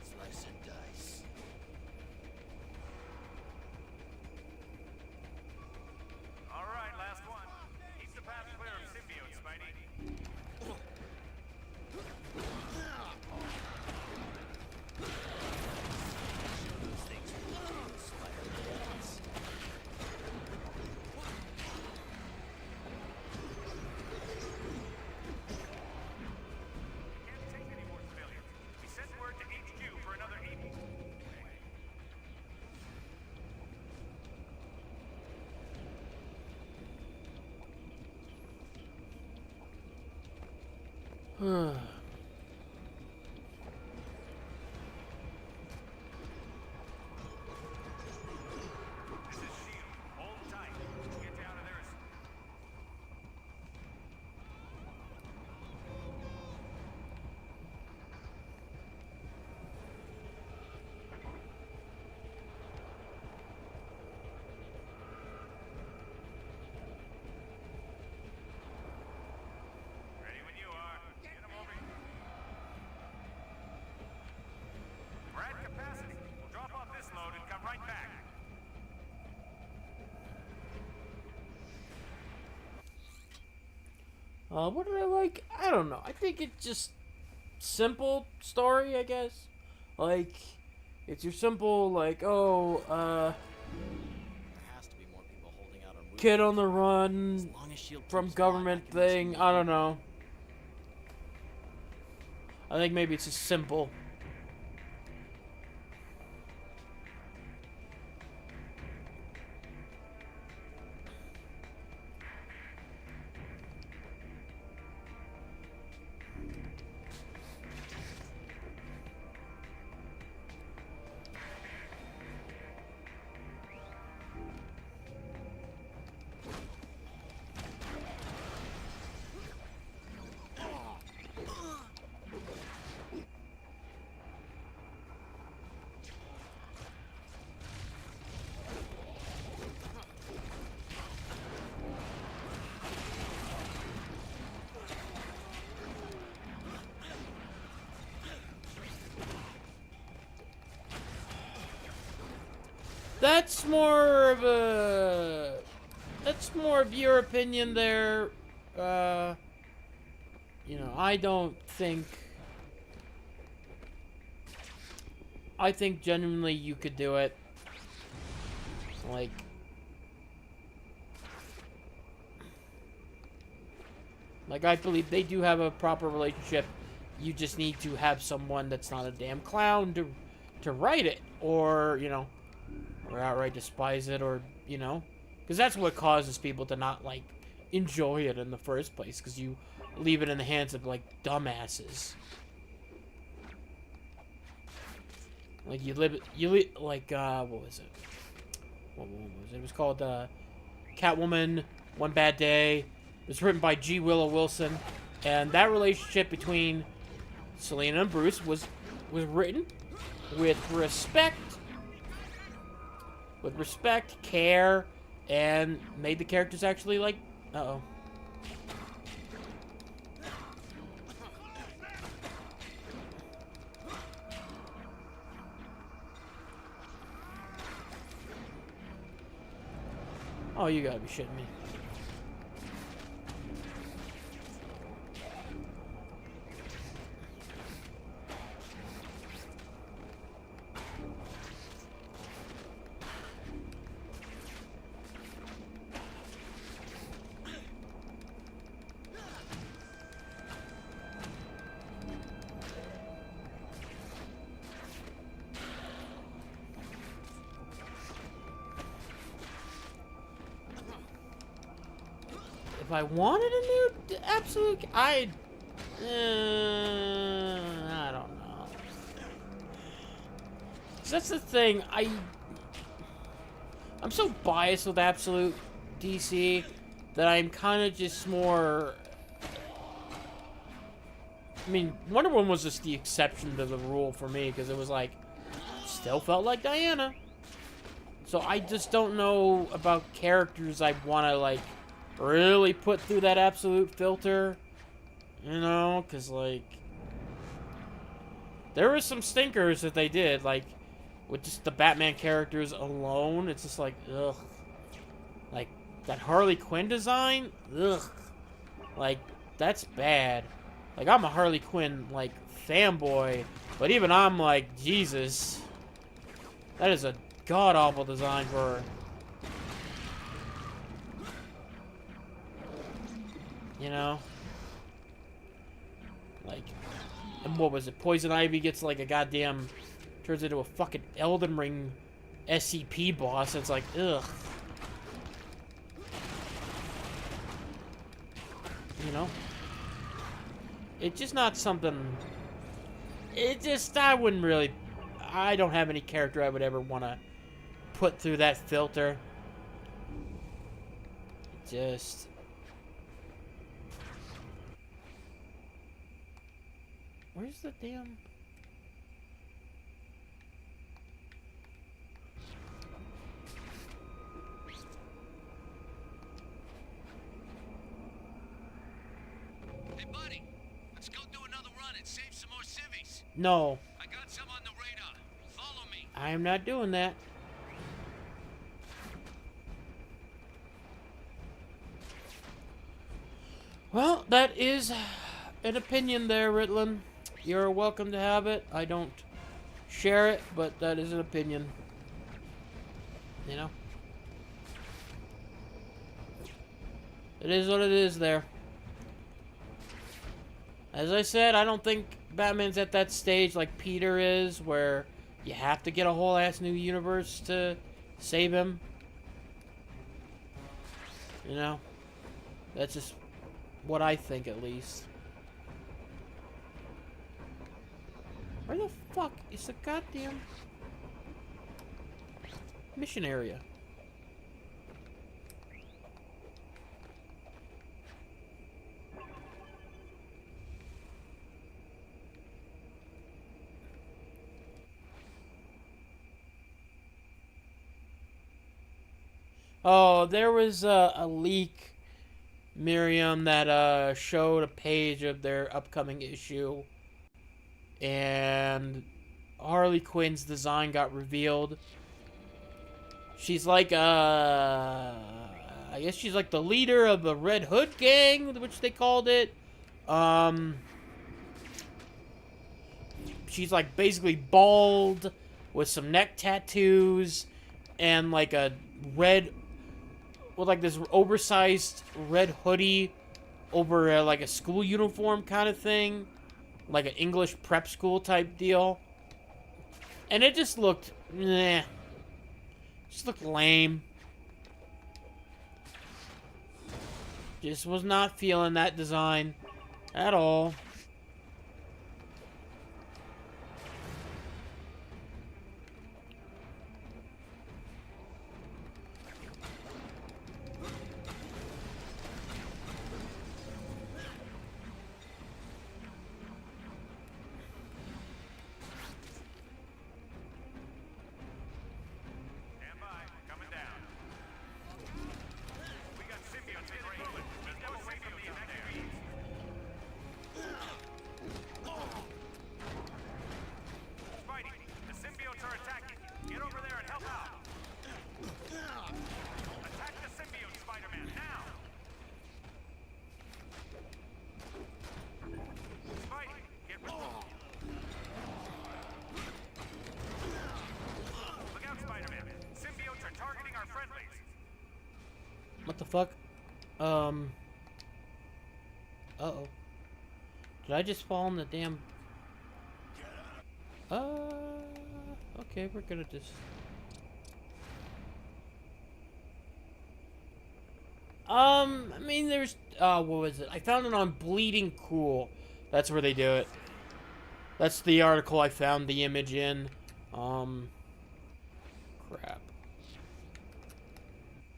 Slice and dice. All right, last one. Keep the path clear of symbiotes, Spidey. Can't take any more civilians. We sent word to HQ for another 80. This is S.H.I.E.L.D. Hold tight. We'll get you out of there as ready when you are. Get him over here. We're at capacity. We'll drop off this load and come right back. What did I like? I don't know. I think it's just simple story, I guess. Like, it's your simple, like, There has to be more people holding out on Wu. kid on the As run long as S.H.I.E.L.D. from keeps alive, government I can risk thing. me I don't know. I think maybe it's as simple. That's more of your opinion there. You know, I think genuinely you could do it. Like, I believe they do have a proper relationship. You just need to have someone that's not a damn clown to write it, or, you know, or outright despise it, or, you know, because that's what causes people to not, like, enjoy it in the first place, because you leave it in the hands of, like, dumbasses. Like, like, what was it? What was it? It was called, Catwoman, One Bad Day. It was written by G. Willow Wilson, and that relationship between Selena and Bruce was written with respect, care, and made the characters actually, like, uh-oh. Oh, you gotta be shitting me. If I wanted a new absolute, I don't know. 'Cause that's the thing. I'm so biased with absolute DC that I'm kind of just more. I mean, Wonder Woman was just the exception to the rule for me, because it was like, still felt like Diana. So I just don't know about characters I want to, like, really put through that absolute filter, you know, because, like, there were some stinkers that they did, like, with just the Batman characters alone. It's just like, ugh. Like, that Harley Quinn design, ugh. Like, that's bad. Like, I'm a Harley Quinn, like, fanboy, but even I'm like, Jesus. That is a god-awful design for her. You know? Like, and what was it? Poison Ivy gets like a goddamn, turns into a fucking Elden Ring SCP boss. It's like, ugh. You know? It's just not something, it just, I don't have any character I would ever want to put through that filter. Just... Where's the damn... Hey, buddy. Let's go do another run and save some more civvies. No. I got some on the radar. Follow me. I am not doing that. Well, that is an opinion there, Ritlin. You're welcome to have it. I don't share it, but that is an opinion. You know? It is what it is there. As I said, I don't think Batman's at that stage like Peter is, where you have to get a whole ass new universe to save him. You know? That's just what I think, at least. Where the fuck is the goddamn mission area? Oh, there was a leak, Miriam, that showed a page of their upcoming issue, and Harley Quinn's design got revealed. She's like I guess she's like the leader of the Red Hood gang, which they called it. She's like basically bald with some neck tattoos and like a red, with like this oversized red hoodie over like a school uniform kind of thing, like an English prep school type deal. And it just looked, just looked lame. Just was not feeling that design at all. Stand by. Coming down. We got symbiotes in range. There's no way from the next beast. Spidey, the symbiotes are attacking. Get over there and help out. Attack the symbiote, Spider-Man, now! Spidey, get rid of them. Look out, Spider-Man. Symbiotes are targeting our friendlies. What the fuck? Uh-oh. Did I just fall in the damn... Okay, we're gonna just... I mean, there's... what was it? I found it on Bleeding Cool. That's where they do it. That's the article I found the image in. Crap.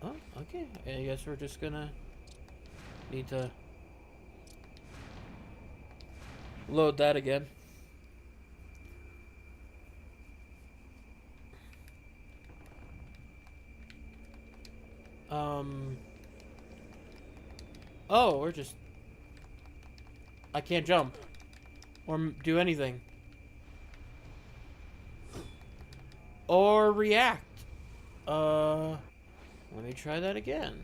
Oh, okay. I guess we're just gonna need to load that again. Oh, we're just... I can't jump or do anything or react. Let me try that again.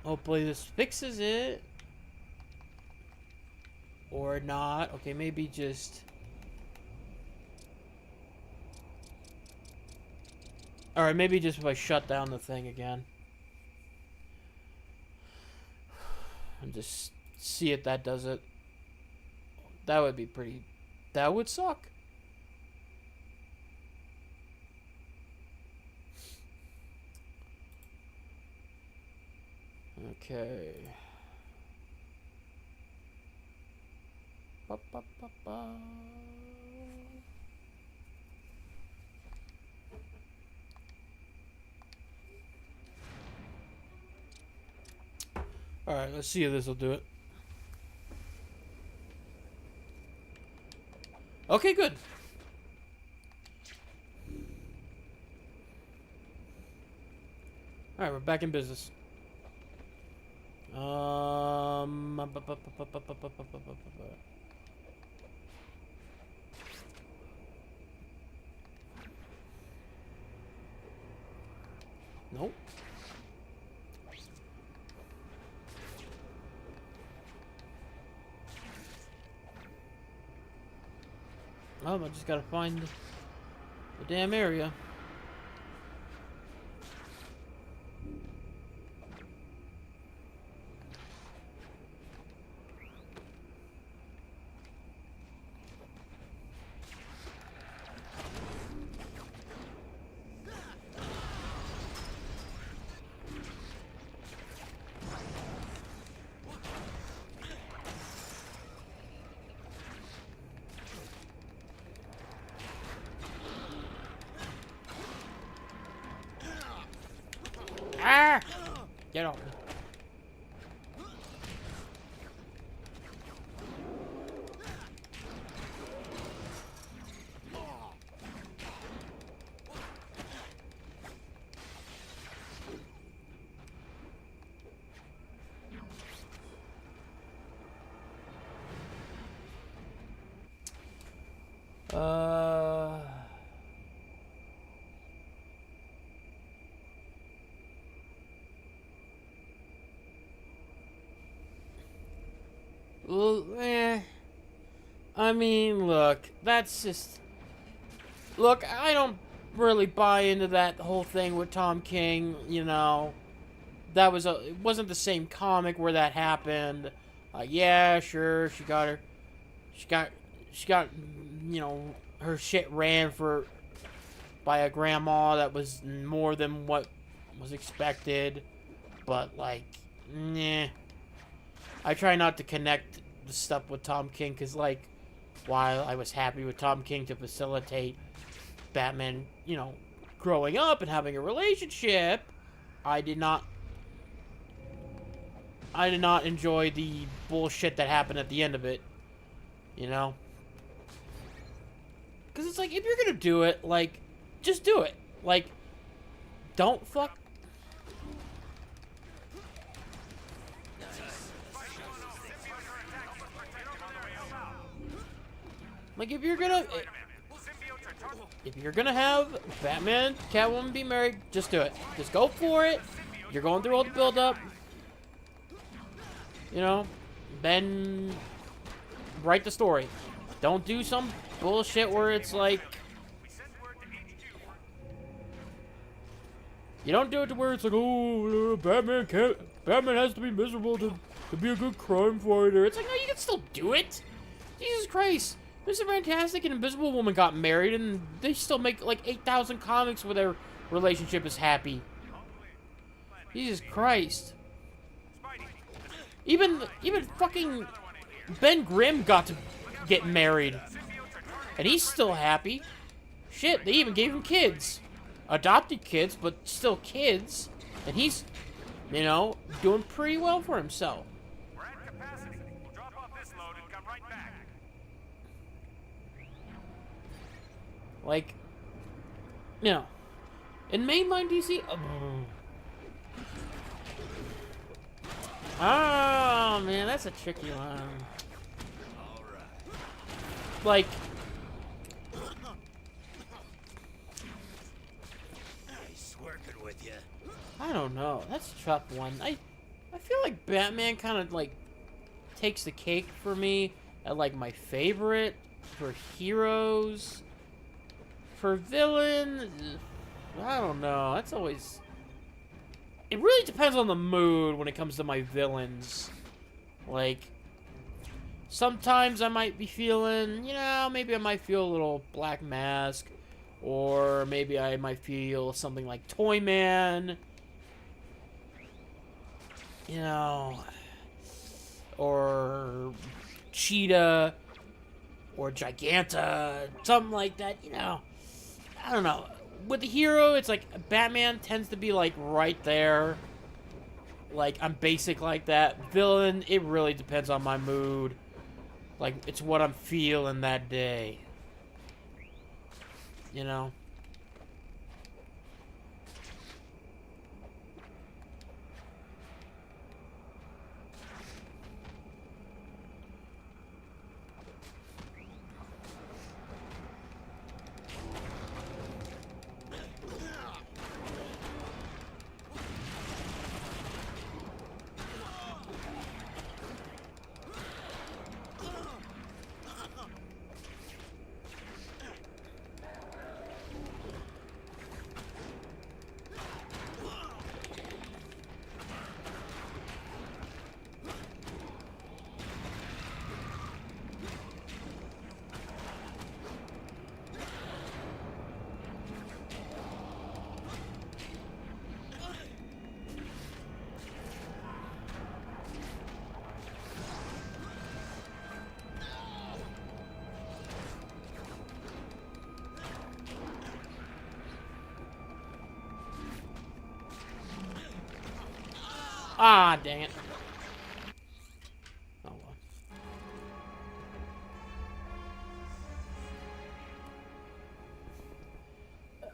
Hopefully this fixes it. Or not. Okay, maybe just... Alright, maybe just if I shut down the thing again. And just see if that does it. That would be pretty... That would suck. Okay. Ba, ba, ba, ba. All right, let's see if this will do it. Okay, good. All right, we're back in business. Nope. Oh, I just gotta find the damn area. Ah! Get off me. Uh... Well, I mean, look, that's just... Look, I don't really buy into that whole thing with Tom King, you know. That was it wasn't the same comic where that happened. Yeah, sure, she got, you know, her shit ran by a grandma that was more than what was expected. But, like, nah. I try not to connect the stuff with Tom King, because, like, while I was happy with Tom King to facilitate Batman, you know, growing up and having a relationship, I did not enjoy the bullshit that happened at the end of it, you know? Because it's like, if you're gonna do it, like, just do it. Like, don't fuck... Like, if you're gonna have Batman, Catwoman be married, just do it. Just go for it. You're going through all the build-up. You know, then write the story. Don't do some bullshit where it's like... You don't do it to where it's like, oh, Batman has to be miserable to be a good crime fighter. It's like, no, you can still do it. Jesus Christ. Mr. Fantastic and Invisible Woman got married, and they still make like 8,000 comics where their relationship is happy. Jesus Christ. Even fucking Ben Grimm got to get married, and he's still happy. Shit, they even gave him kids. Adopted kids, but still kids. And he's, you know, doing pretty well for himself. We're at capacity. We'll drop off this load and come right back. Like, you know, in mainline DC... Oh, man, that's a tricky one. Like... Nice working with you. I don't know. That's a tough one. I feel like Batman kind of, like, takes the cake for me at, like, my favorite for heroes. For villain, I don't know. That's always... It really depends on the mood when it comes to my villains. Like, sometimes I might be feeling, you know, maybe I might feel a little Black Mask. Or maybe I might feel something like Toyman. You know. Or Cheetah. Or Giganta. Something like that, you know. I don't know. With the hero, it's like Batman tends to be like right there. Like, I'm basic like that. Villain, it really depends on my mood. Like, it's what I'm feeling that day. You know? Ah, dang it. Oh well. I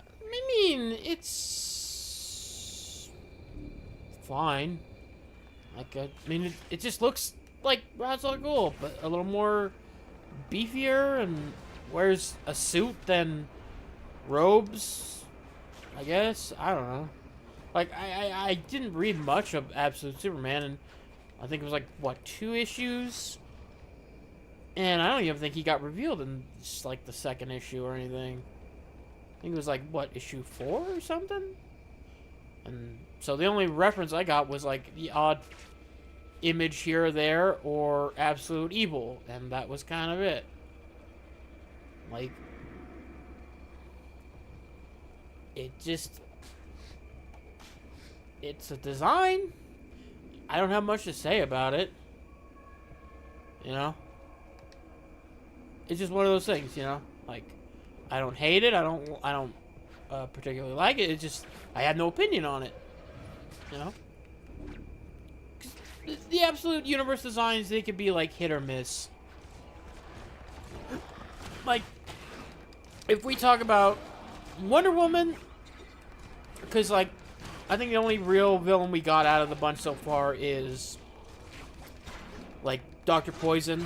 mean, it's fine. Like, I mean, it just looks like Ra's al Ghul, but a little more beefier and wears a suit than robes, I guess. I don't know. Like, I didn't read much of Absolute Superman, and I think it was like, what, 2 issues? And I don't even think he got revealed in, just, like, the 2nd issue or anything. I think it was like, what, issue 4 or something? And so the only reference I got was like the odd image here or there or absolute evil, and that was kind of it. Like, it's a design. I don't have much to say about it. You know? It's just one of those things, you know? Like, I don't hate it. I don't particularly like it. It's just I had no opinion on it. You know, 'cause the Absolute Universe designs, they could be like hit or miss. Like, if we talk about Wonder Woman, because like I think the only real villain we got out of the bunch so far is like Dr. Poison,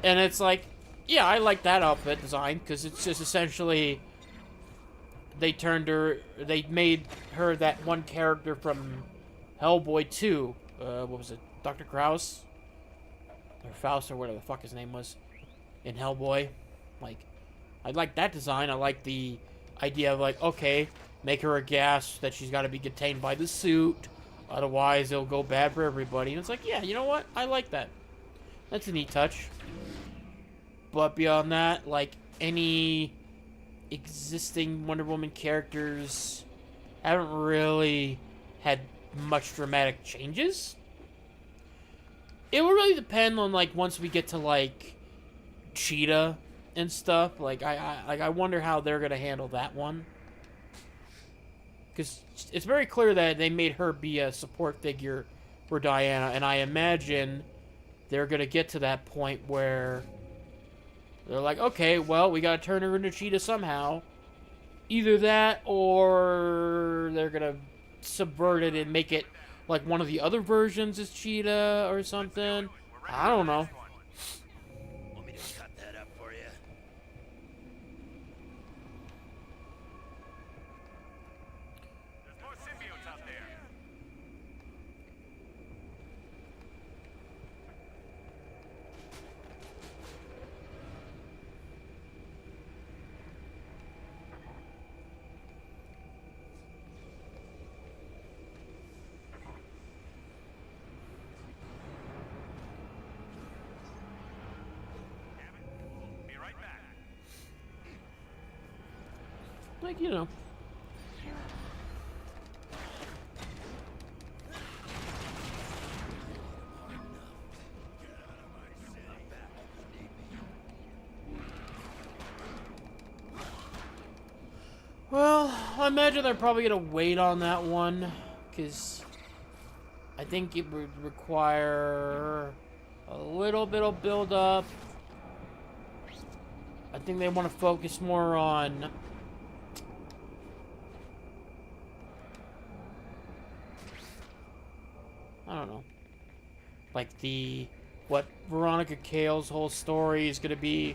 and it's like, yeah, I like that outfit design because it's just essentially they made her that one character from Hellboy 2. What was it? Dr. Kraus? Or Faust, or whatever the fuck his name was in Hellboy. Like, I like that design. I like the idea of like, okay, make her a gas that she's got to be contained by the suit. Otherwise, it'll go bad for everybody. And it's like, yeah, you know what? I like that. That's a neat touch. But beyond that, like, any existing Wonder Woman characters haven't really had much dramatic changes. It will really depend on, like, once we get to, like, Cheetah and stuff. Like, I wonder how they're going to handle that one. Because it's very clear that they made her be a support figure for Diana, and I imagine they're going to get to that point where they're like, okay, well, we gotta turn her into Cheetah somehow. Either that, or they're gonna subvert it and make it like one of the other versions is Cheetah or something. I don't know. Want me to cut that up for you? There's more symbiotes out there. Be right back. Like, you know. Well, I imagine they're probably gonna wait on that one, because I think it would require a little bit of build up. I think they want to focus more on I don't know, like what Veronica Cale's whole story is gonna be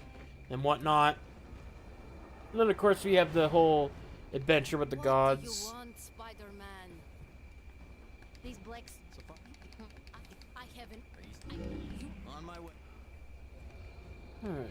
and whatnot. And then of course we have the whole adventure with the What gods. do you want, Spider-Man? These blacks. I haven't. You On my way. Alright.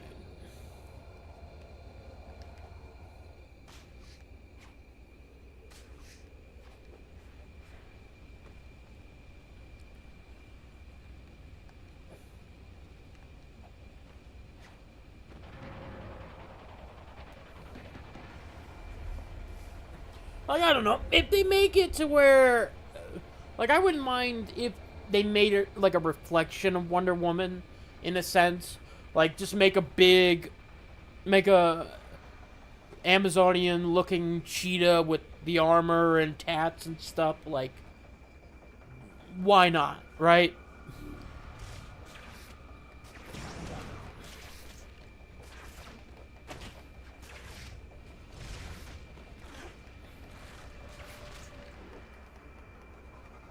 Like, I don't know. If they make it to where... Like, I wouldn't mind if they made it, like, a reflection of Wonder Woman, in a sense. Like, just make a Amazonian-looking cheetah with the armor and tats and stuff. Like, why not, right?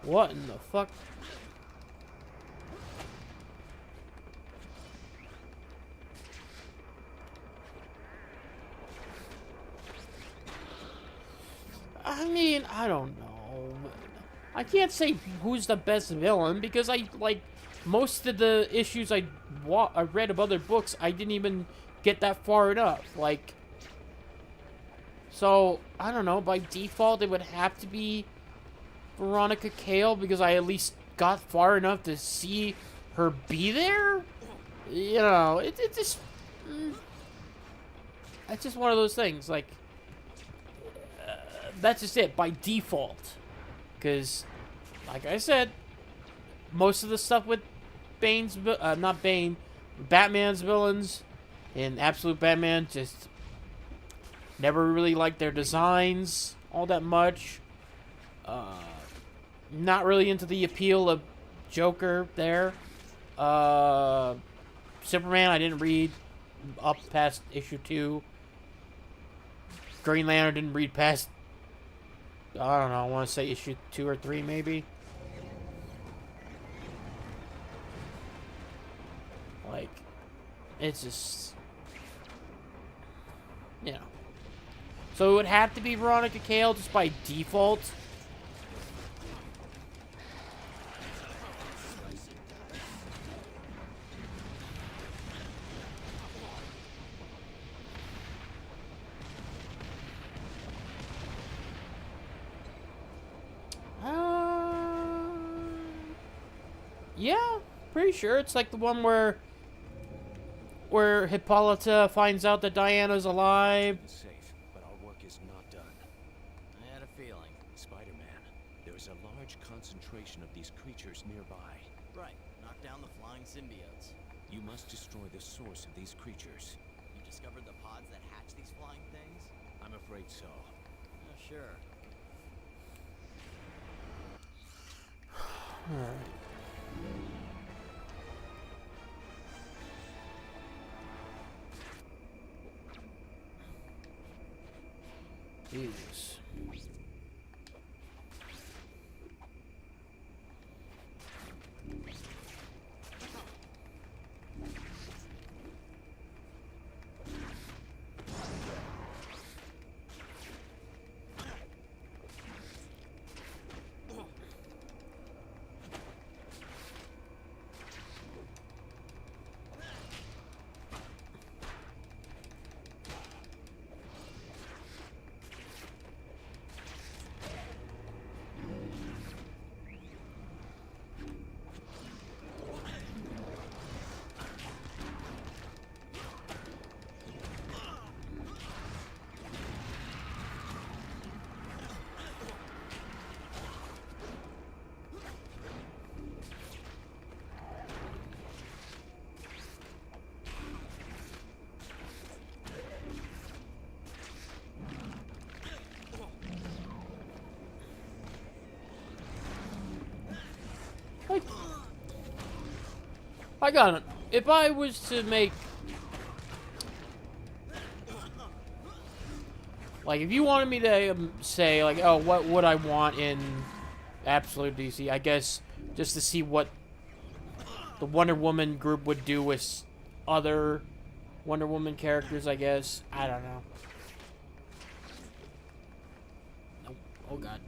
What in the fuck? I mean, I don't know. I can't say who's the best villain because I like most of the issues I read of other books. I didn't even get that far enough. Like, so I don't know. By default, it would have to be Veronica Cale because I at least got far enough to see her be there. You know, it just that's just one of those things. Like, that's just it by default. Because, like I said, most of the stuff with Bane's, not Bane, Batman's villains in Absolute Batman just never really liked their designs all that much. Not really into the appeal of Joker there. Superman, I didn't read up past issue 2. Green Lantern didn't read past, I don't know, I want to say issue 2 or 3 maybe. Like, it's just, you know. So it would have to be Veronica Cale just by default. Yeah, pretty sure it's like the one where Hippolyta finds out that Diana's alive. Safe, but our work is not done. I had a feeling. Spider-Man, there is a large concentration of these creatures nearby. Right. Knock down the flying symbiotes. You must destroy the source of these creatures. You discovered the pods that hatch these flying things? I'm afraid so. Oh, sure. Alright. Jesus. I got it. If I was to make, like, if you wanted me to say, like, oh, what would I want in Absolute DC? I guess just to see what the Wonder Woman group would do with other Wonder Woman characters, I guess. I don't know. Nope. Oh, God.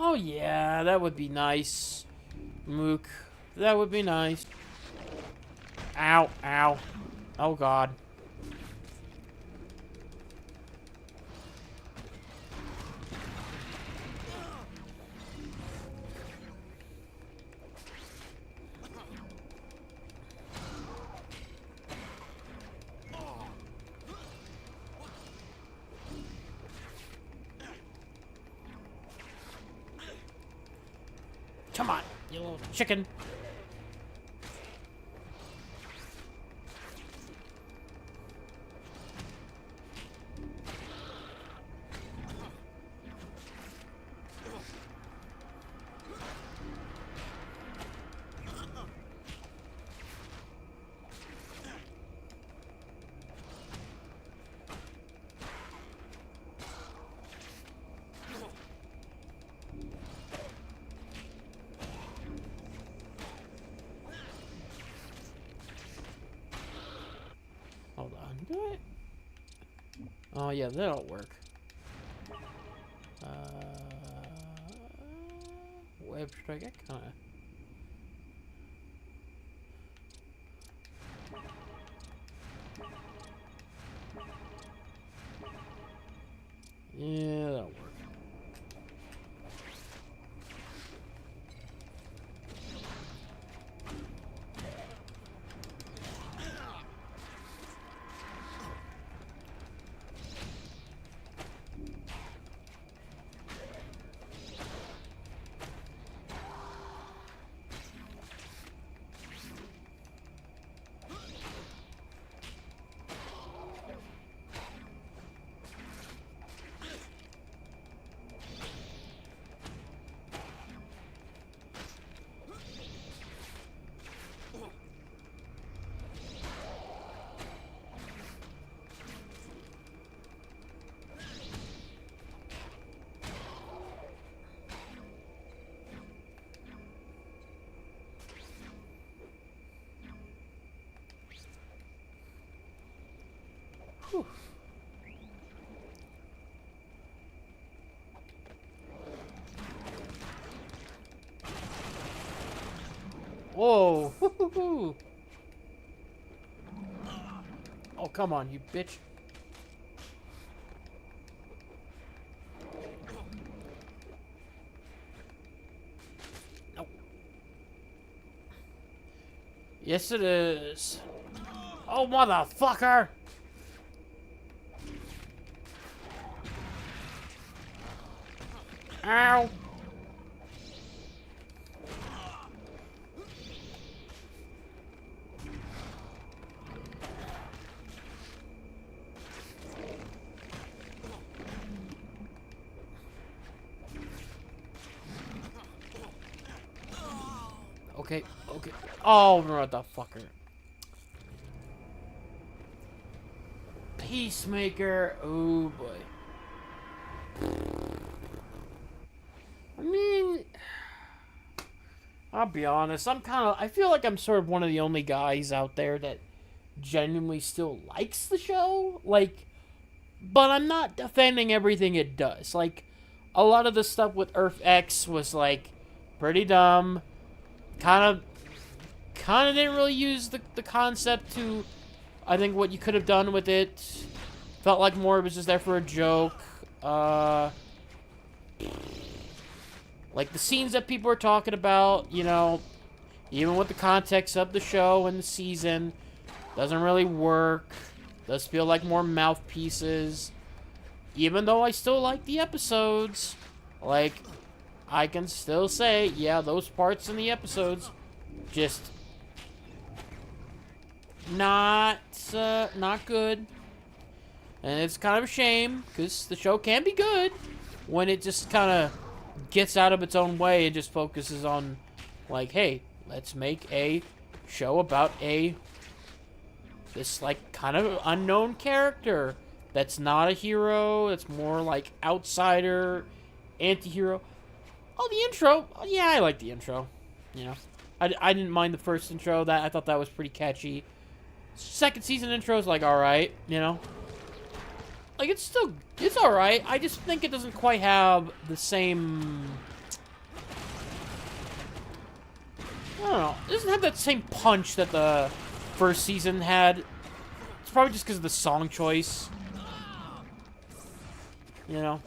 Oh, yeah, that would be nice. Mook. That would be nice. Ow, ow. Oh, God. Come on, you little chicken. Do it? Oh yeah, that'll work. Web strike, I kinda... Yeah, that'll work. Whew. Whoa! Woo-hoo-hoo. Oh, come on, you bitch. No. Yes, it is. Oh, motherfucker! Ow! Okay, okay. Oh, motherfucker. Peacemaker. Oh, boy. I mean, I'll be honest. I feel like I'm sort of one of the only guys out there that genuinely still likes the show. Like, but I'm not defending everything it does. Like, a lot of the stuff with Earth X was, like, pretty dumb. Kind of didn't really use the concept to, I think, what you could have done with it. Felt like more it was just there for a joke. Like, the scenes that people are talking about, you know, even with the context of the show and the season, doesn't really work. Does feel like more mouthpieces. Even though I still like the episodes, like, I can still say, yeah, those parts in the episodes, just not good. And it's kind of a shame, because the show can be good when it just kind of gets out of its own way and just focuses on, like, hey, let's make a show about this, like, kind of unknown character that's not a hero, that's more like outsider, anti-hero. Oh, the intro. Oh, yeah, I like the intro. You know, I didn't mind the first intro. I thought that was pretty catchy. Second season intro is, like, alright, you know. Like, it's alright. I just think it doesn't quite have the same... I don't know. It doesn't have that same punch that the first season had. It's probably just because of the song choice. You know?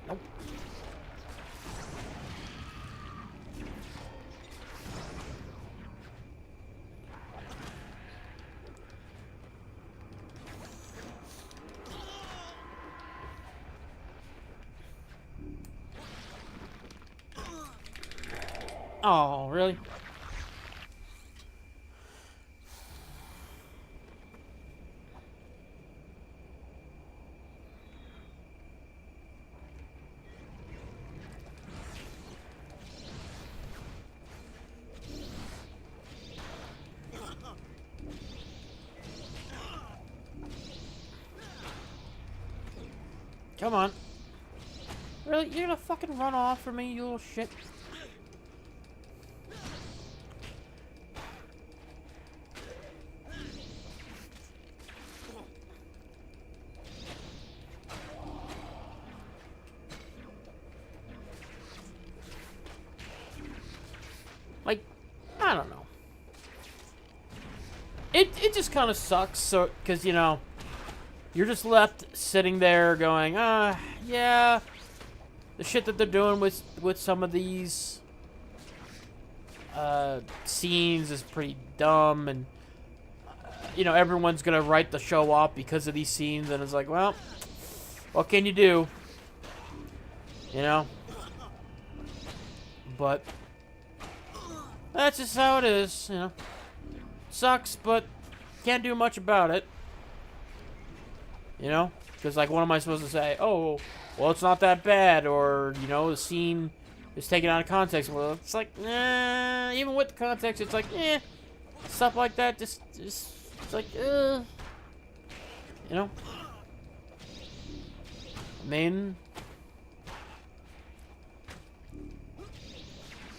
Nope. Oh, really? Come on. Really? You're gonna fucking run off from me, you little shit? Like, I don't know. It just kind of sucks, so, because, you know, you're just left sitting there going, yeah, the shit that they're doing with some of these scenes is pretty dumb, and, you know, everyone's gonna write the show off because of these scenes, and it's like, well, what can you do? You know? But that's just how it is, you know. Sucks, but can't do much about it. You know? Because, like, what am I supposed to say? Oh, well, it's not that bad. Or, you know, the scene is taken out of context. Well, it's like, even with the context, it's like, stuff like that just it's like, you know? I mean,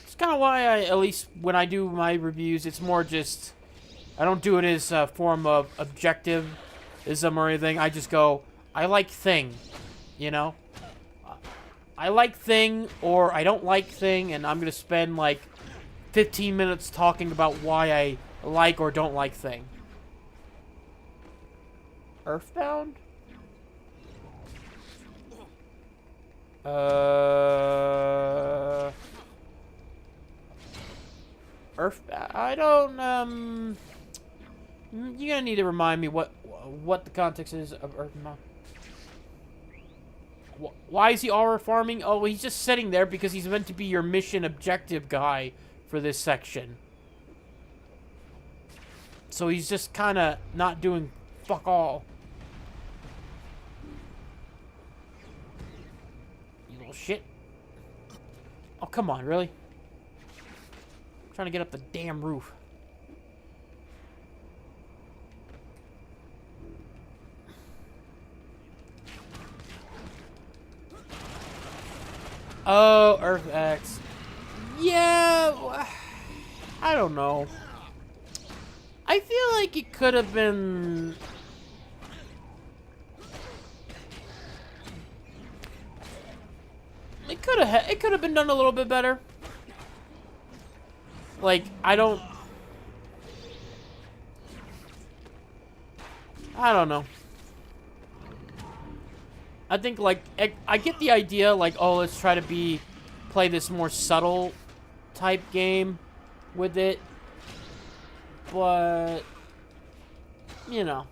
it's kind of why I, at least when I do my reviews, it's more just, I don't do it as a form of objectivism or anything. I just go, I like thing, you know? I like thing, or I don't like thing, and I'm going to spend like 15 minutes talking about why I like or don't like thing. Earthbound? Earthbound? I don't, you're gonna need to remind me what the context is of Earthbound. Why is he aura farming? Oh, he's just sitting there because he's meant to be your mission objective guy for this section. So he's just kind of not doing fuck all. You little shit. Oh, come on, really? I'm trying to get up the damn roof. Oh, Earth X. Yeah, I don't know. I feel like it could have been... It could have been done a little bit better. Like, I don't know. I think, like, I get the idea, like, oh, let's try to play this more subtle type game with it. But, you know.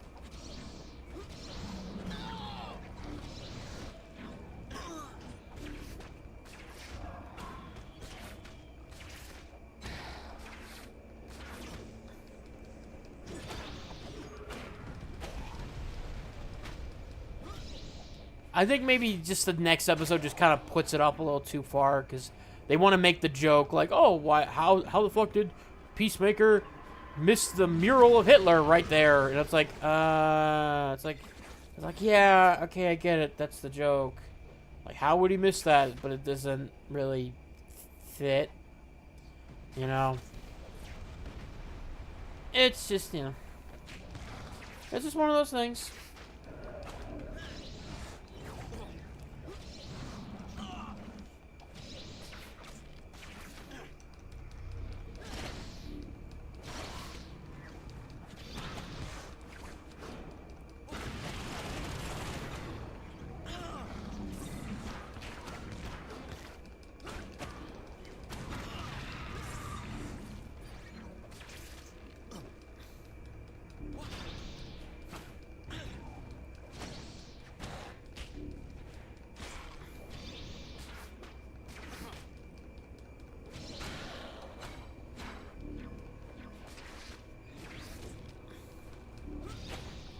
I think maybe just the next episode just kind of puts it up a little too far, because they want to make the joke like, oh, why? How the fuck did Peacemaker miss the mural of Hitler right there? And it's like, yeah, okay, I get it. That's the joke. Like, how would he miss that? But it doesn't really fit, you know. It's just, you know, it's just one of those things.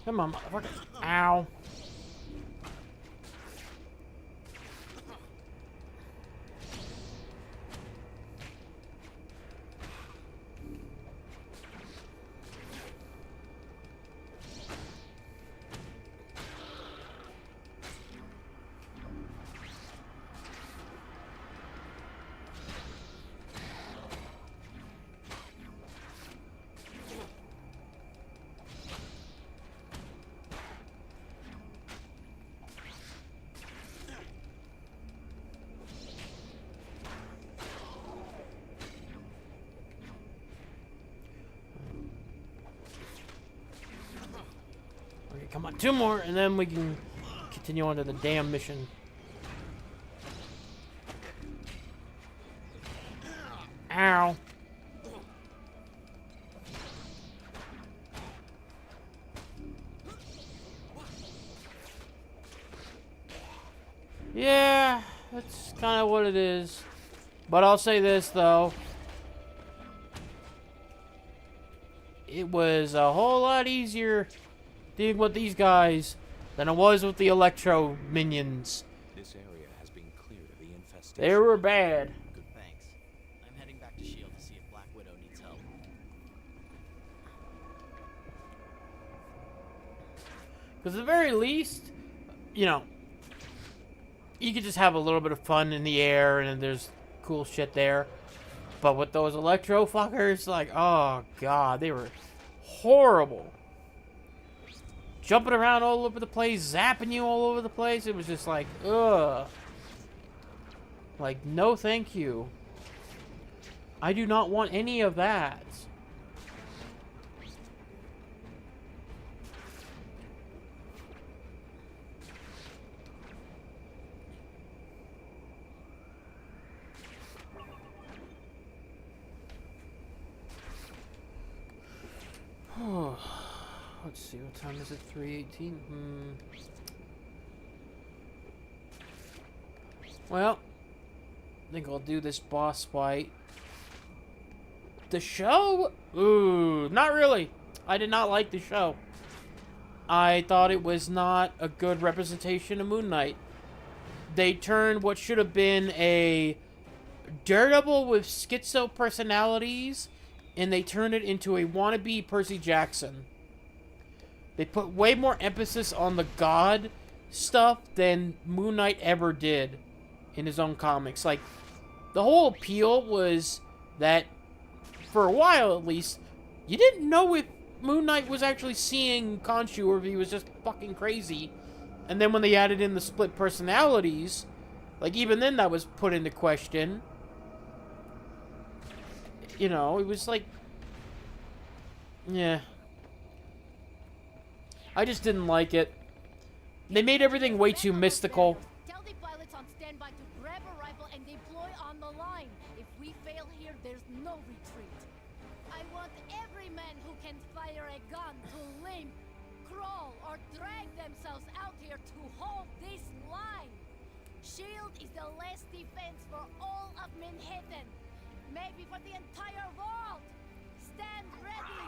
Come on, motherfucker. Ow. Okay, come on, 2 more, and then we can continue on to the damn mission. Ow. Yeah, that's kind of what it is. But I'll say this, though. It was a whole lot easier dealing with these guys than it was with the Electro minions. This area has been cleared of the infestation. They were bad. Good, thanks. I'm heading back to S.H.I.E.L.D. to see if Black Widow needs help. Because at the very least, you know, you could just have a little bit of fun in the air and there's cool shit there. But with those Electro fuckers, like, oh god, they were horrible. Jumping around all over the place, zapping you all over the place. It was just like, ugh. Like, no thank you. I do not want any of that. Let's see, what time is it? 3:18? Well, I think I'll do this boss fight. The show? Ooh, not really. I did not like the show. I thought it was not a good representation of Moon Knight. They turned what should have been a Daredevil with schizo personalities, and they turned it into a wannabe Percy Jackson. They put way more emphasis on the god stuff than Moon Knight ever did in his own comics. Like, the whole appeal was that, for a while at least, you didn't know if Moon Knight was actually seeing Khonshu or if he was just fucking crazy. And then when they added in the split personalities, like, even then that was put into question. You know, it was like, yeah. I just didn't like it. They made everything way too mystical. Tell the pilots on standby to grab a rifle and deploy on the line. If we fail here, there's no retreat. I want every man who can fire a gun to limp, crawl, or drag themselves out here to hold this line. S.H.I.E.L.D. is the last defense for all of Manhattan. Maybe for the entire world. Stand ready.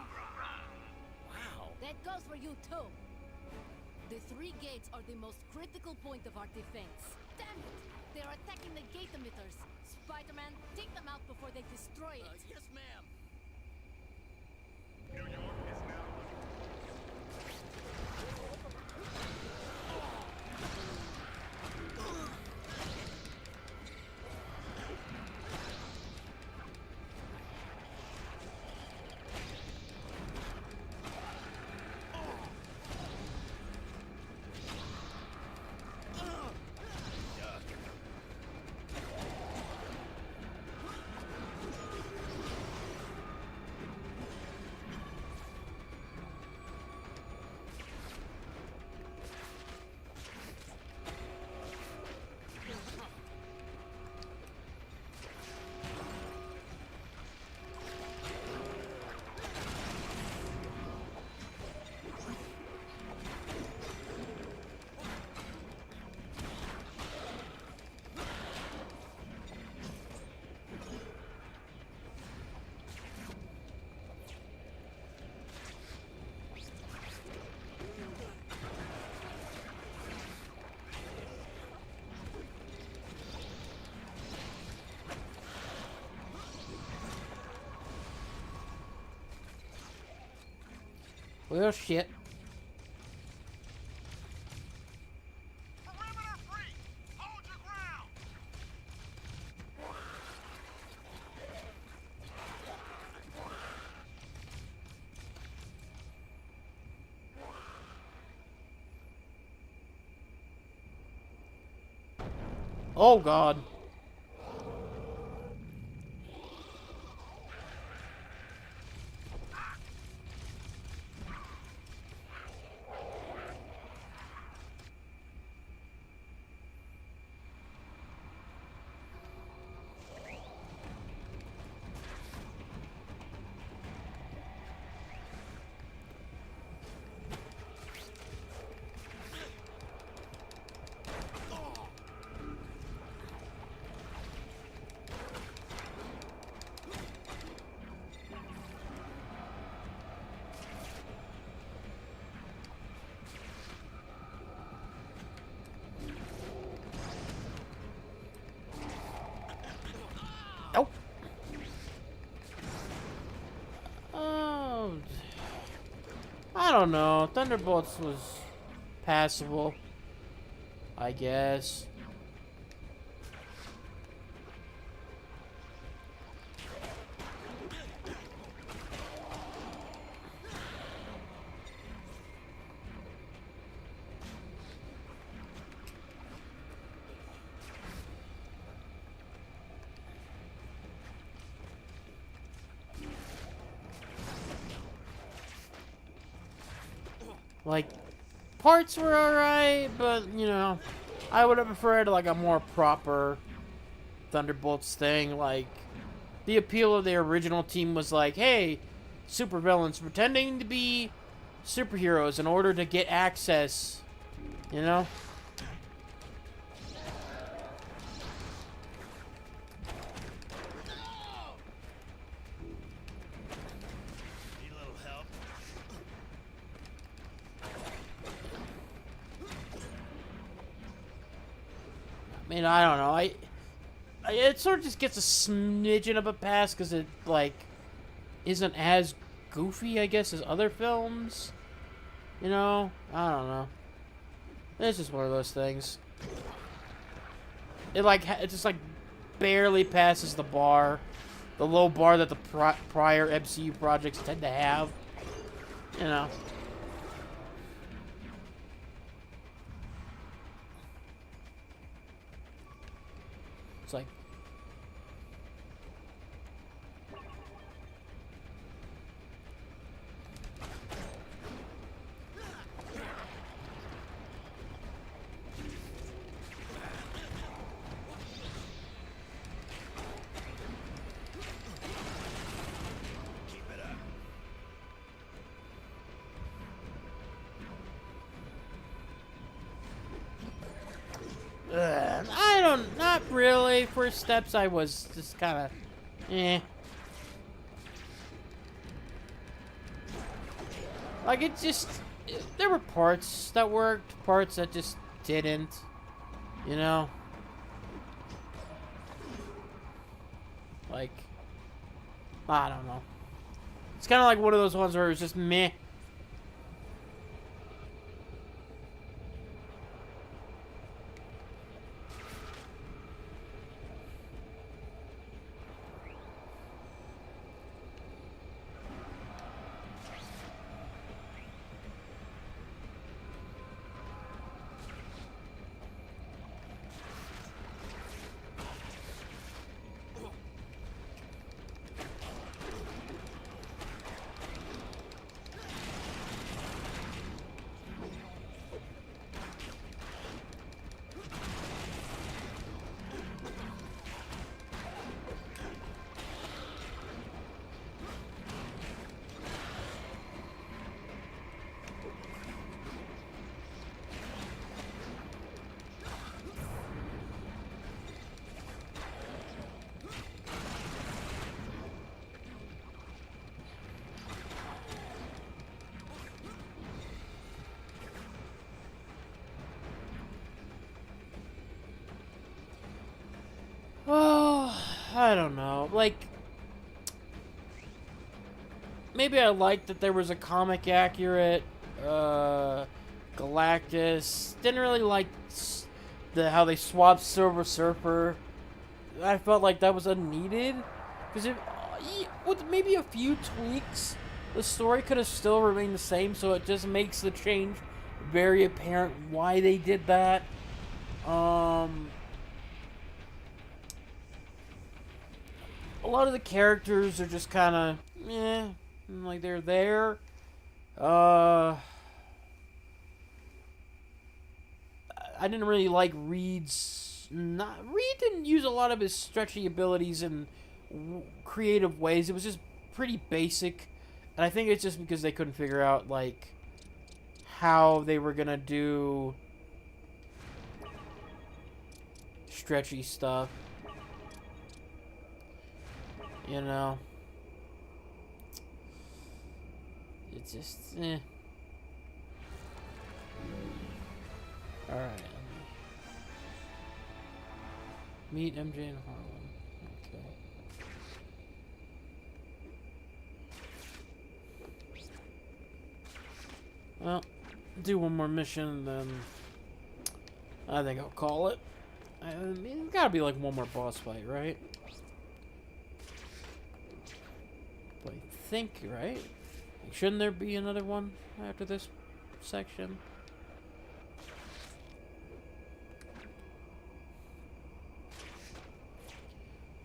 Wow. That goes for you too. The 3 gates are the most critical point of our defense. Damn it! They are attacking the gate emitters. Spider-Man, take them out before they destroy it. Yes, ma'am. New York is now Well, shit. perimeter free. Hold your ground. Oh, God. I don't know. Thunderbolts was passable, I guess. Like, parts were alright, but, you know, I would have preferred, like, a more proper Thunderbolts thing. Like, the appeal of the original team was like, hey, supervillains pretending to be superheroes in order to get access, you know? Need a little help? I mean, I don't know. It sort of just gets a smidgen of a pass because it, like, isn't as goofy, I guess, as other films. You know? I don't know. It's just one of those things. It, like, it just, like, barely passes the bar. The low bar that the prior MCU projects tend to have. You know? It's like, not really. First steps, I was just kind of, eh. Like, it just, there were parts that worked, parts that just didn't, you know? Like, I don't know. It's kind of like one of those ones where it was just meh. Oh, I don't know. Like, maybe I liked that there was a comic accurate Galactus. Didn't really like how they swapped Silver Surfer. I felt like that was unneeded because with maybe a few tweaks, the story could have still remained the same. So it just makes the change very apparent why they did that. A lot of the characters are just kind of, like they're there. I didn't really like Reed's. Reed didn't use a lot of his stretchy abilities in creative ways. It was just pretty basic, and I think it's just because they couldn't figure out like how they were gonna do stretchy stuff. You know, it's just, Alright. Meet MJ in Harlem. Okay. Well, do one more mission, then I think I'll call it. I mean, it's gotta be like one more boss fight, right? I think, right? Shouldn't there be another one after this section?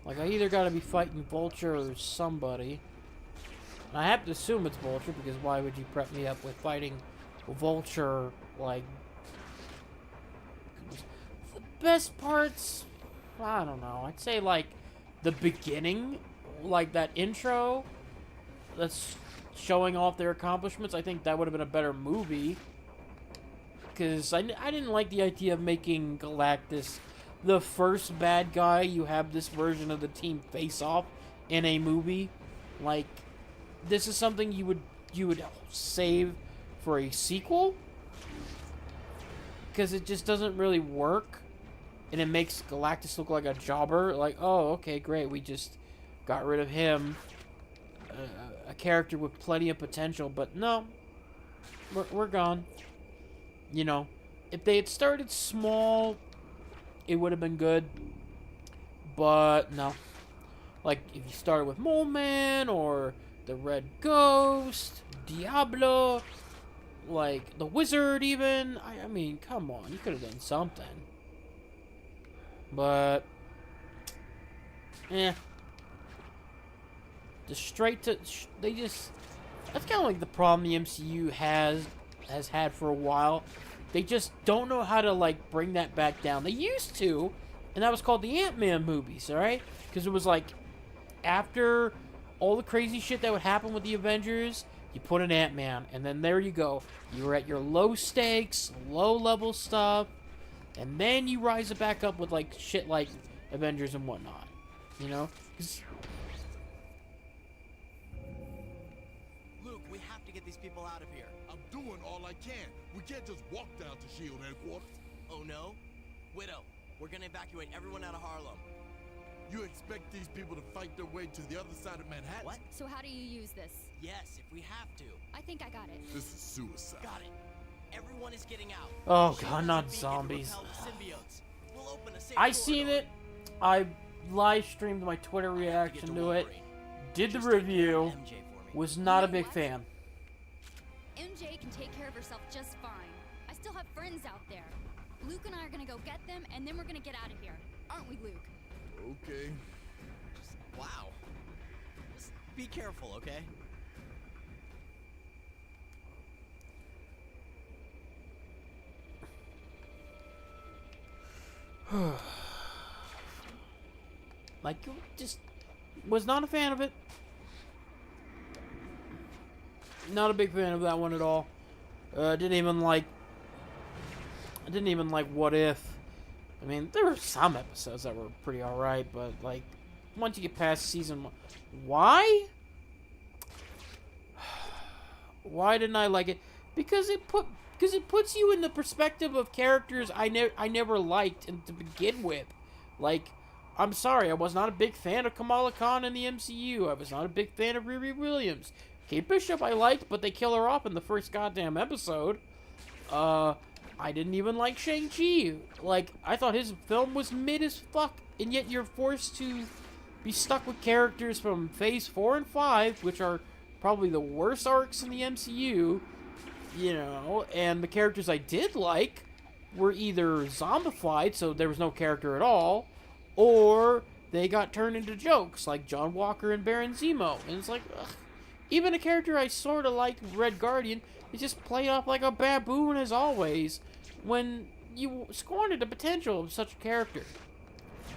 Like, I either gotta be fighting Vulture or somebody. And I have to assume it's Vulture, because why would you prep me up with fighting Vulture, like... The best parts... I don't know. I'd say, like, the beginning, like that intro that's showing off their accomplishments. I think that would have been a better movie. Because I didn't like the idea of making Galactus the first bad guy you have this version of the team face off in a movie. Like, this is something you would save for a sequel, because it just doesn't really work, and it makes Galactus look like a jobber. Like, oh, okay, great, we just got rid of him, a character with plenty of potential. But no, we're gone. You know, if they had started small, it would have been good, but no. Like, if you started with Mole Man, or the Red Ghost, Diablo, like, the Wizard even, I mean, come on, you could have done something. But, just straight to, they just, that's kind of like the problem the MCU has had for a while. They just don't know how to, like, bring that back down. They used to, and that was called the Ant-Man movies, alright? Because it was like, after all the crazy shit that would happen with the Avengers, you put an Ant-Man, and then there you go. You were at your low stakes, low level stuff, and then you rise it back up with, like, shit like Avengers and whatnot. You know? 'Cause Luke, we have to get these people out of here. I'm doing all I can. We can't just walk down to SHIELD headquarters. Oh no? Widow, we're gonna evacuate everyone out of Harlem. You expect these people to fight their way to the other side of Manhattan? What? So how do you use this? Yes, if we have to. I think I got it. This is suicide. Got it. Everyone is getting out. Oh, SHIELD God, has a not beacon to zombies. repel the symbiotes. We'll open a safe I seen corridor. it. I live streamed my Twitter I have to get reaction to to it. Wolverine. Did the Just take care of review. MJ for me. Was not a know big what? fan. MJ can take care of herself just fine. I still have friends out there. Luke and I are gonna go get them, and then we're gonna get out of here. Aren't we, Luke? Okay. Wow. Just be careful, okay? Like, just was not a fan of it. Not a big fan of that one at all. Didn't even like What If. I mean, there were some episodes that were pretty alright, but like, once you get past season 1, why? Why didn't I like it? Because it puts you in the perspective of characters I never liked to begin with. Like, I'm sorry, I was not a big fan of Kamala Khan in the MCU. I was not a big fan of Riri Williams. Kate Bishop I liked, but they kill her off in the first goddamn episode. I didn't even like Shang-Chi. Like, I thought his film was mid as fuck, and yet you're forced to be stuck with characters from Phase 4 and 5, which are probably the worst arcs in the MCU, you know, and the characters I did like were either zombified, so there was no character at all, or they got turned into jokes, like John Walker and Baron Zemo. And it's like, ugh. Even a character I sort of liked, Red Guardian, is just played off like a baboon as always, when you squandered the potential of such a character.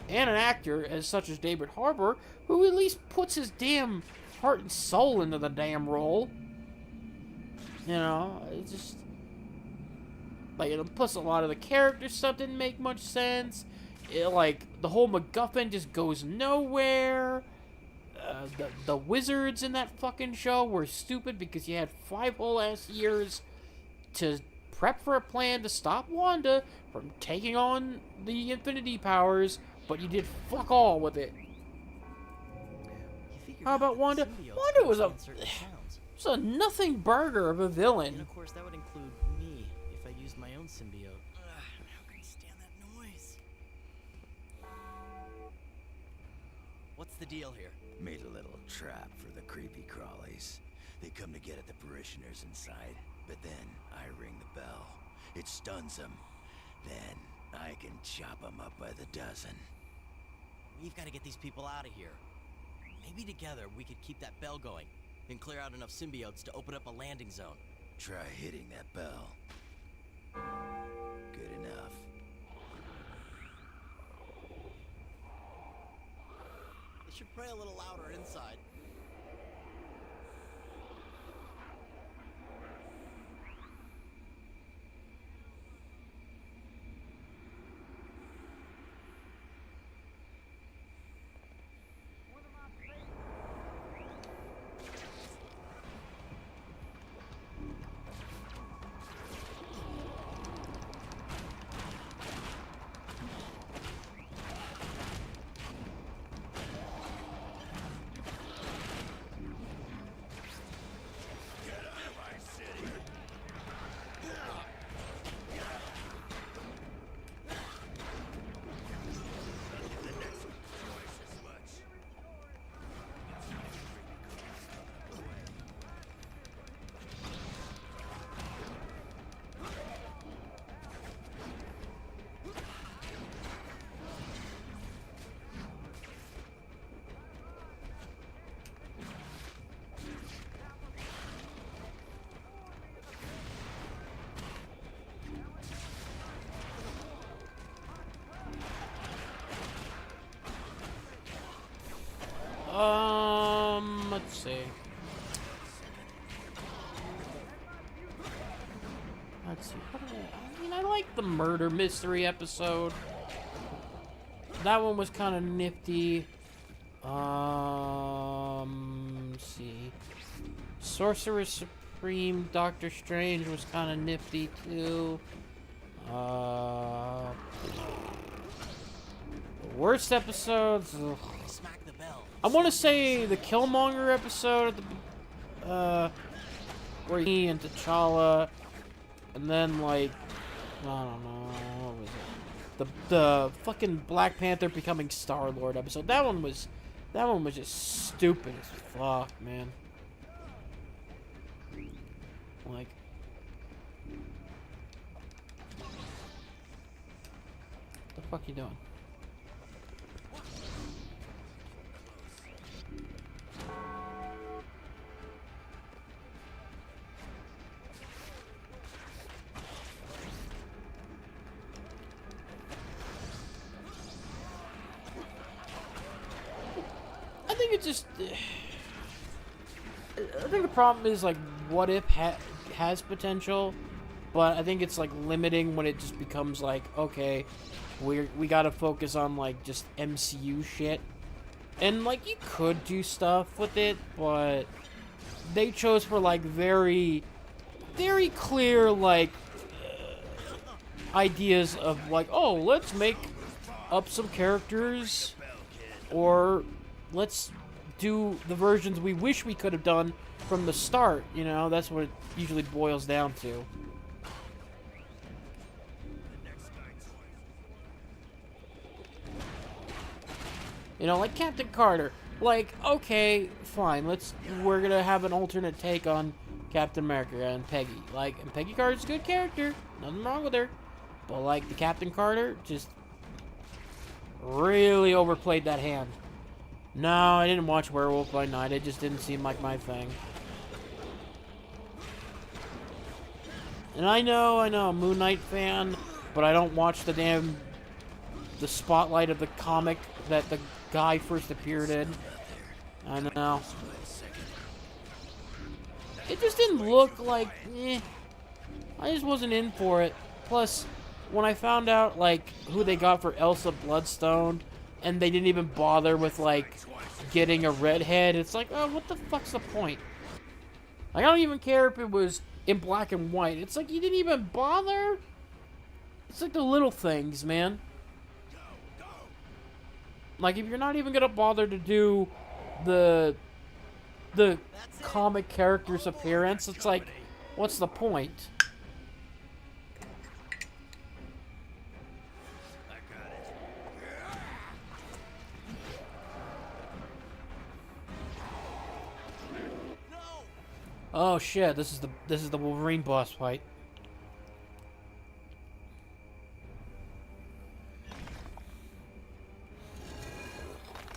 And an actor as such as David Harbour, who at least puts his damn heart and soul into the damn role. You know, it's just... like, plus a lot of the character stuff didn't make much sense. Like, the whole MacGuffin just goes nowhere. The wizards in that fucking show were stupid because you had 5 whole ass years to prep for a plan to stop Wanda from taking on the Infinity Powers, but you did fuck all with it. You figured How out about that Wanda? symbiotes Wanda can was a... sense certain sounds. It's a nothing burger of a And villain. of course, that would include me if I used my own symbiote. How can you stand that noise? What's the deal here? Made a little trap for the creepy crawlies. They come to get at the parishioners inside, but then I ring the bell. It stuns them. Then I can chop them up by the dozen. We've got to get these people out of here. Maybe together we could keep that bell going and clear out enough symbiotes to open up a landing zone. Try hitting that bell. Good enough. They should pray a little louder inside. Let's see. Let's see. I mean, I like the murder mystery episode. That one was kind of nifty. Let's see. Sorcerer Supreme Doctor Strange was kind of nifty too. The worst episodes. Ugh. Smack the bell. I want to say the Killmonger episode at the where he and T'Challa, and then like I don't know what was it? The fucking Black Panther becoming Star-Lord episode. That one was just stupid as fuck, man. Like, what the fuck you doing? I think it's just. I think the problem is like, What If has potential, but I think it's like limiting when it just becomes like, okay, we gotta focus on like just MCU shit, and like you could do stuff with it, but they chose for like very, very clear like ideas of like, oh, let's make up some characters, or let's do the versions we wish we could have done from the start, you know? That's what it usually boils down to. You know, like Captain Carter. Like, okay, fine, we're gonna have an alternate take on Captain America and Peggy. Like, and Peggy Carter's a good character, nothing wrong with her. But like, the Captain Carter just really overplayed that hand. No, I didn't watch Werewolf by Night. It just didn't seem like my thing. And I know, I'm a Moon Knight fan, but I don't watch the spotlight of the comic that the guy first appeared in. I know. It just didn't look like, I just wasn't in for it. Plus, when I found out, like, who they got for Elsa Bloodstone, and they didn't even bother with, like, getting a redhead. It's like, oh, what the fuck's the point? Like, I don't even care if it was in black and white. It's like, you didn't even bother? It's like the little things, man. Like, if you're not even gonna bother to do the the That's it. comic character's All aboard appearance. our It's like, company. what's the point? I got it. No! Oh shit! This is the Wolverine boss fight.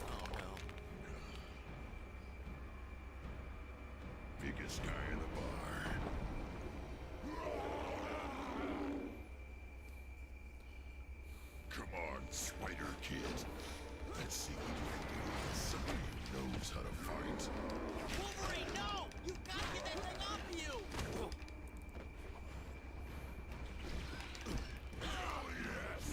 Oh no. Biggest guy in the bar. Come on, Spider Kid. Let's see what you can do against somebody who knows how to fight. Wolverine, no! You gotta get that thing off of you! Hell yes!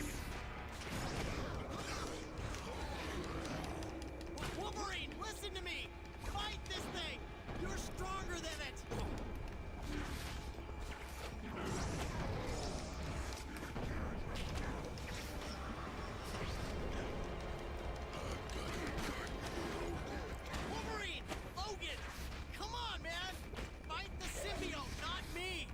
Wolverine, listen to me! Fight this thing! You're stronger than it! Wolverine! Logan! Come on, man! Fight the symbiote, not me!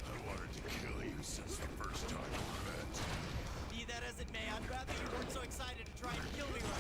I wanted to kill you since the first time we met. Be that as it may, I'd rather you weren't so excited to try and kill me right now.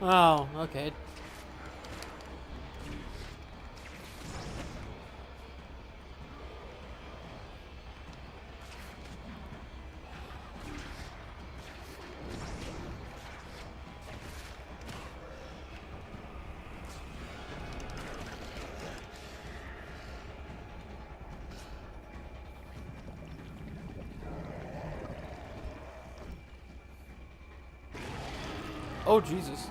Oh, okay. Oh, Jesus.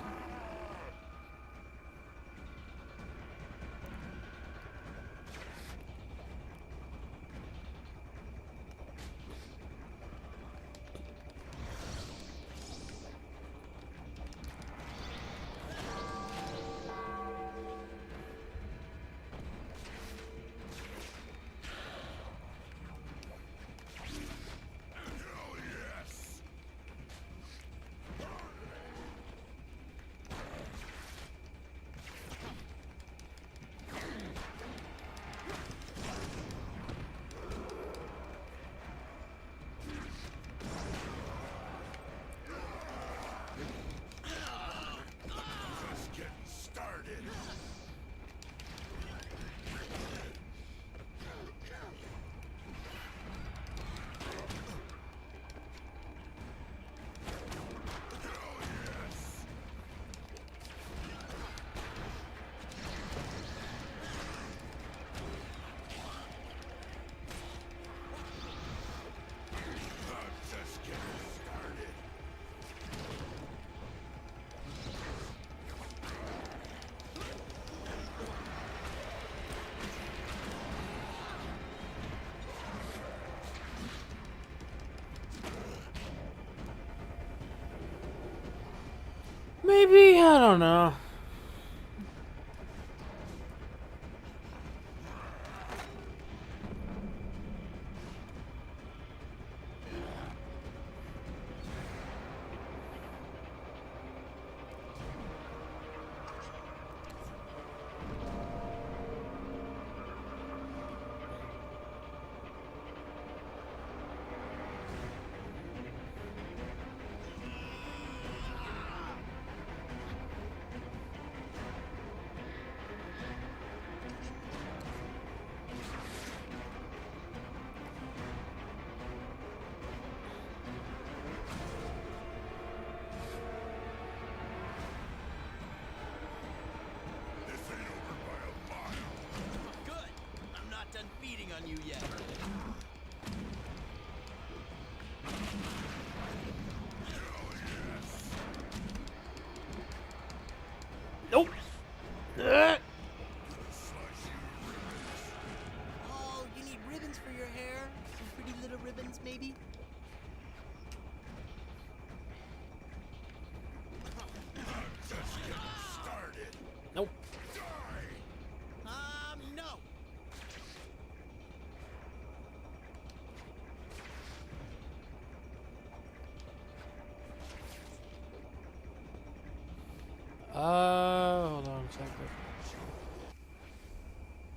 Hell yes! Just getting started. Hell yes! I'm just getting started. Maybe, I don't know. on you yet. Nope. Oh, you need ribbons for your hair? Some pretty little ribbons, maybe? Just getting started. Nope. No. Hold on a second.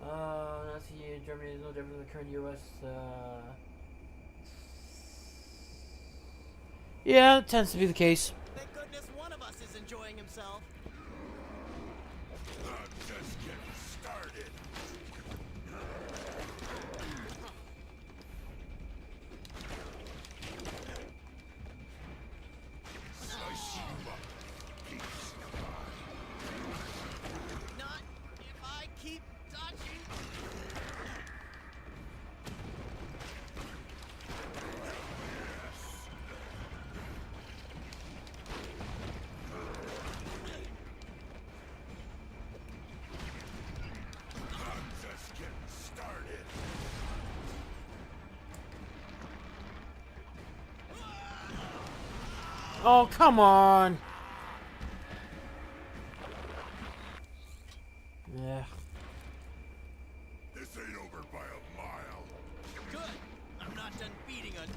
Nazi Germany is no different than the current U.S. Yeah, it tends to be the case. Thank goodness one of us is enjoying himself. I'm just getting started. Slice you up. Piece of pie. Not if I keep dodging. I'm just getting started. Oh, come on. Yeah. This ain't over by a mile. Good. I'm not done beating on.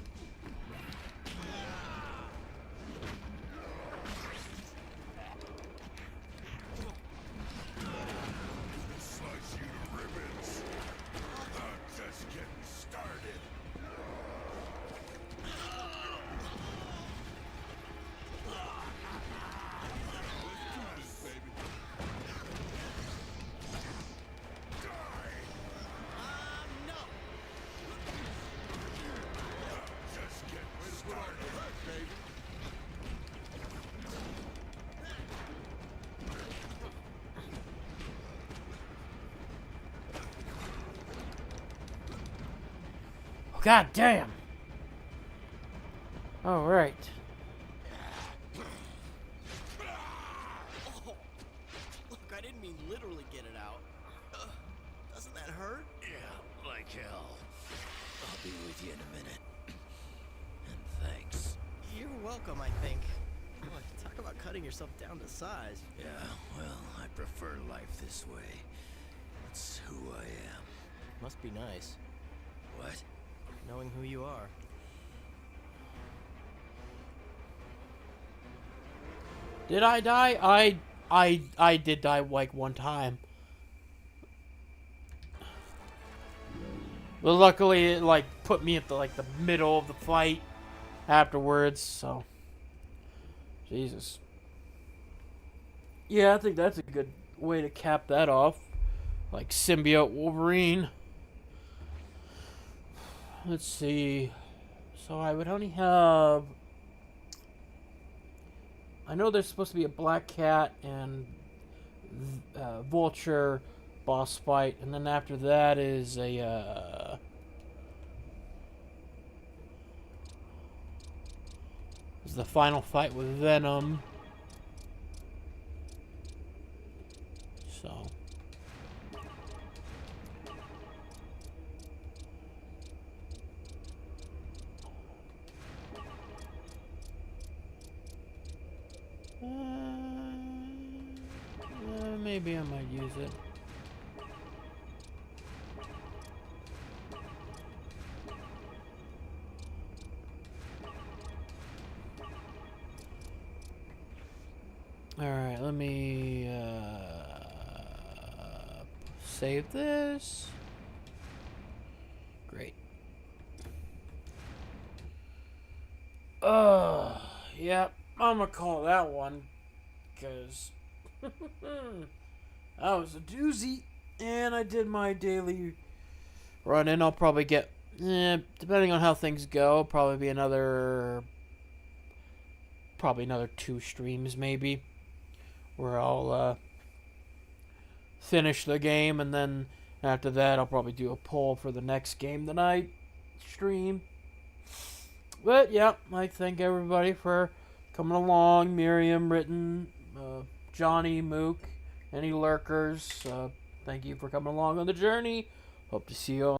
Slice you to ribbons. I'm just getting started. No. Just getting started, baby. Oh, God damn. All right. Oh, look, I didn't mean literally get it out. Doesn't that hurt? Yeah, like hell. I'll be with you in a minute. And thanks. You're welcome, I think. Boy, talk about cutting yourself down to size. Yeah, well, I prefer life this way. It's who I am. Must be nice, What? knowing who you are. Did I die? I did die like one time. But luckily it like put me at the middle of the fight afterwards, so Jesus. Yeah, I think that's a good way to cap that off. Like symbiote Wolverine. Let's see. So I would only have, I know there's supposed to be a Black Cat and Vulture boss fight, and then after that is a is the final fight with Venom. So maybe I might use it. Alright, let me save this. Great. Yep, I'm gonna call that one, because that was a doozy. And I did my daily run in. I'll probably get, depending on how things go, probably be another 2 streams maybe, where I'll finish the game and then After that, I'll probably do a poll for the next game tonight stream. But yeah, I thank everybody for coming along. Miriam, Ritten, Johnny, Mook, any lurkers. Thank you for coming along on the journey. Hope to see you all.